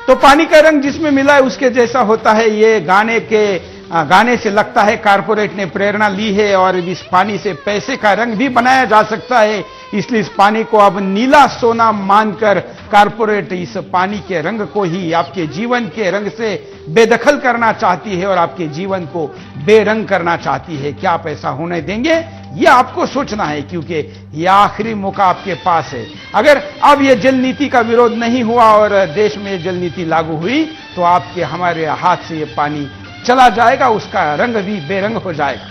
तो पानी का रंग जिसमें मिला है उसके जैसा होता है। ये गाने से लगता है कारपोरेट ने प्रेरणा ली है और इस पानी से पैसे का रंग भी बनाया जा सकता है, इसलिए इस पानी को अब नीला सोना मानकर कारपोरेट इस पानी के रंग को ही आपके जीवन के रंग से बेदखल करना चाहती है और आपके जीवन को बेरंग करना चाहती है। क्या आप ऐसा होने देंगे? ये आपको सोचना है, क्योंकि ये आखिरी मौका आपके पास है। अगर अब ये जल नीति का विरोध नहीं हुआ और देश में जल नीति लागू हुई तो आपके हमारे हाथ से ये पानी चला जाएगा, उसका रंग भी बेरंग हो जाएगा।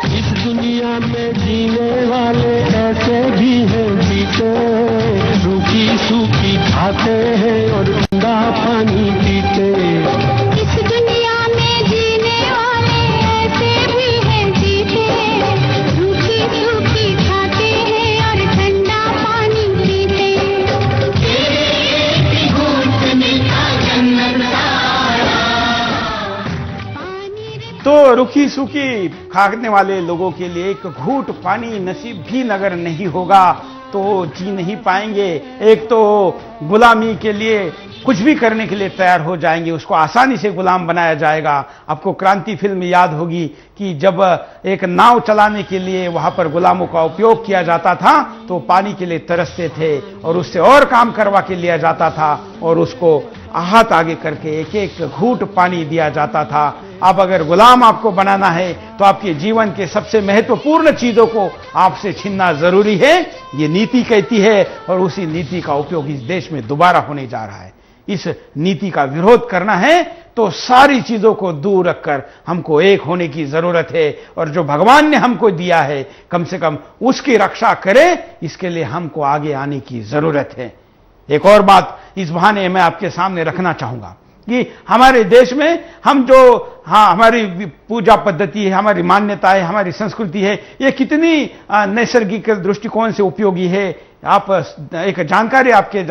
इस दुनिया में जीने वाले ऐसे भी हैं जीते, सूखी सूखी खाते हैं और ठंडा पानी पीते। इस दुनिया में जीने वाले ऐसे भी हैं जीते, सूखी सूखी खाते हैं और ठंडा पानी पीते। एक घूंट मीठा जन्नत सारा। तो रुखी सूखी खाने वाले लोगों के लिए एक घूंट पानी नसीब भी नगर नहीं होगा तो जी नहीं पाएंगे। एक तो गुलामी के लिए कुछ भी करने के लिए तैयार हो जाएंगे, उसको आसानी से गुलाम बनाया जाएगा। आपको क्रांति फिल्म याद होगी कि जब एक नाव चलाने के लिए वहां पर गुलामों का उपयोग किया जाता था तो पानी के लिए तरसते थे और उससे और काम करवा के लिया जाता था और उसको हाथ आगे करके एक एक घूंट पानी दिया जाता था। अब अगर गुलाम आपको बनाना है तो आपके जीवन के सबसे महत्वपूर्ण चीजों को आपसे छीनना जरूरी है, ये नीति कहती है और उसी नीति का उपयोग इस देश में दोबारा होने जा रहा है। इस नीति का विरोध करना है तो सारी चीजों को दूर रखकर हमको एक होने की जरूरत है और जो भगवान ने हमको दिया है कम से कम उसकी रक्षा करें, इसके लिए हमको आगे आने की जरूरत है। एक और बात इस बहाने मैं आपके सामने रखना चाहूंगा कि हमारे देश में हम जो हमारी पूजा पद्धति है, हमारी मान्यता है, हमारी संस्कृति है, ये कितनी नैसर्गिक दृष्टिकोण से उपयोगी है। आप एक जानकारी आपके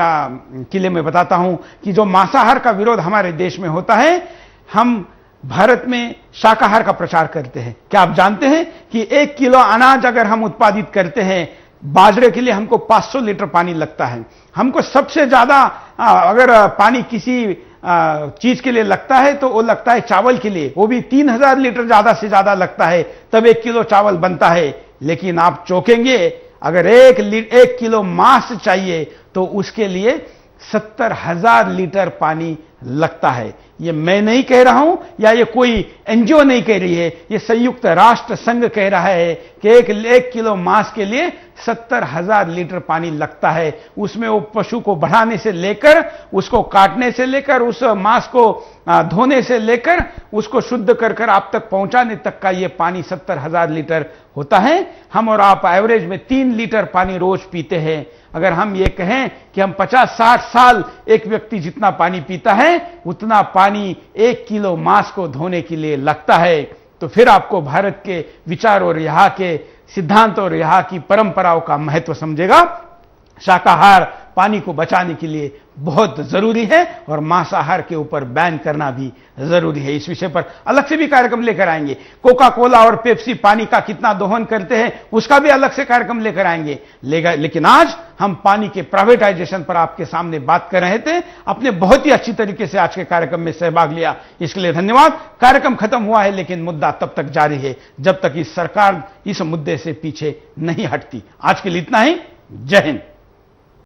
किले में बताता हूं कि जो मांसाहार का विरोध हमारे देश में होता है, हम भारत में शाकाहार का प्रचार करते हैं। क्या आप जानते हैं कि 1 किलो अनाज अगर हम उत्पादित करते हैं, बाजरे के लिए हमको 500 लीटर पानी लगता है। हमको सबसे ज्यादा अगर पानी किसी चीज के लिए लगता है तो वो लगता है चावल के लिए, वो भी 3000 लीटर ज्यादा से ज्यादा लगता है, तब 1 किलो चावल बनता है। लेकिन आप चौंकेंगे, अगर 1 किलो मांस चाहिए तो उसके लिए 70,000 लीटर पानी लगता है। ये मैं नहीं कह रहा हूं या ये कोई एनजीओ नहीं कह रही है, ये संयुक्त राष्ट्र संघ कह रहा है कि 1 किलो मांस के लिए 70,000 लीटर पानी लगता है। उसमें वो पशु को बढ़ाने से लेकर, उसको काटने से लेकर, उस मांस को धोने से लेकर, उसको शुद्ध कर आप तक पहुंचाने तक का ये पानी 70,000 लीटर होता है। हम और आप एवरेज में 3 लीटर पानी रोज पीते हैं। अगर हम ये कहें कि हम 50-60 साल एक व्यक्ति जितना पानी पीता है उतना पानी 1 किलो मांस को धोने के लिए लगता है, तो फिर आपको भारत के विचार और यहाँ के सिद्धांत और यहाँ की परंपराओं का महत्व शाकाहार पानी को बचाने के लिए बहुत जरूरी है और मांसाहार के ऊपर बैन करना भी जरूरी है। इस विषय पर अलग से भी कार्यक्रम लेकर आएंगे। कोका कोला और पेप्सी पानी का कितना दोहन करते हैं उसका भी अलग से कार्यक्रम लेकर आएंगे। लेकिन आज हम पानी के प्राइवेटाइजेशन पर आपके सामने बात कर रहे थे। आपने बहुत ही अच्छी तरीके से आज के कार्यक्रम में सहभाग लिया, इसके लिए धन्यवाद। कार्यक्रम खत्म हुआ है लेकिन मुद्दा तब तक जारी है जब तक इस सरकार इस मुद्दे से पीछे नहीं हटती। आज के लिए इतना ही। जय हिंद।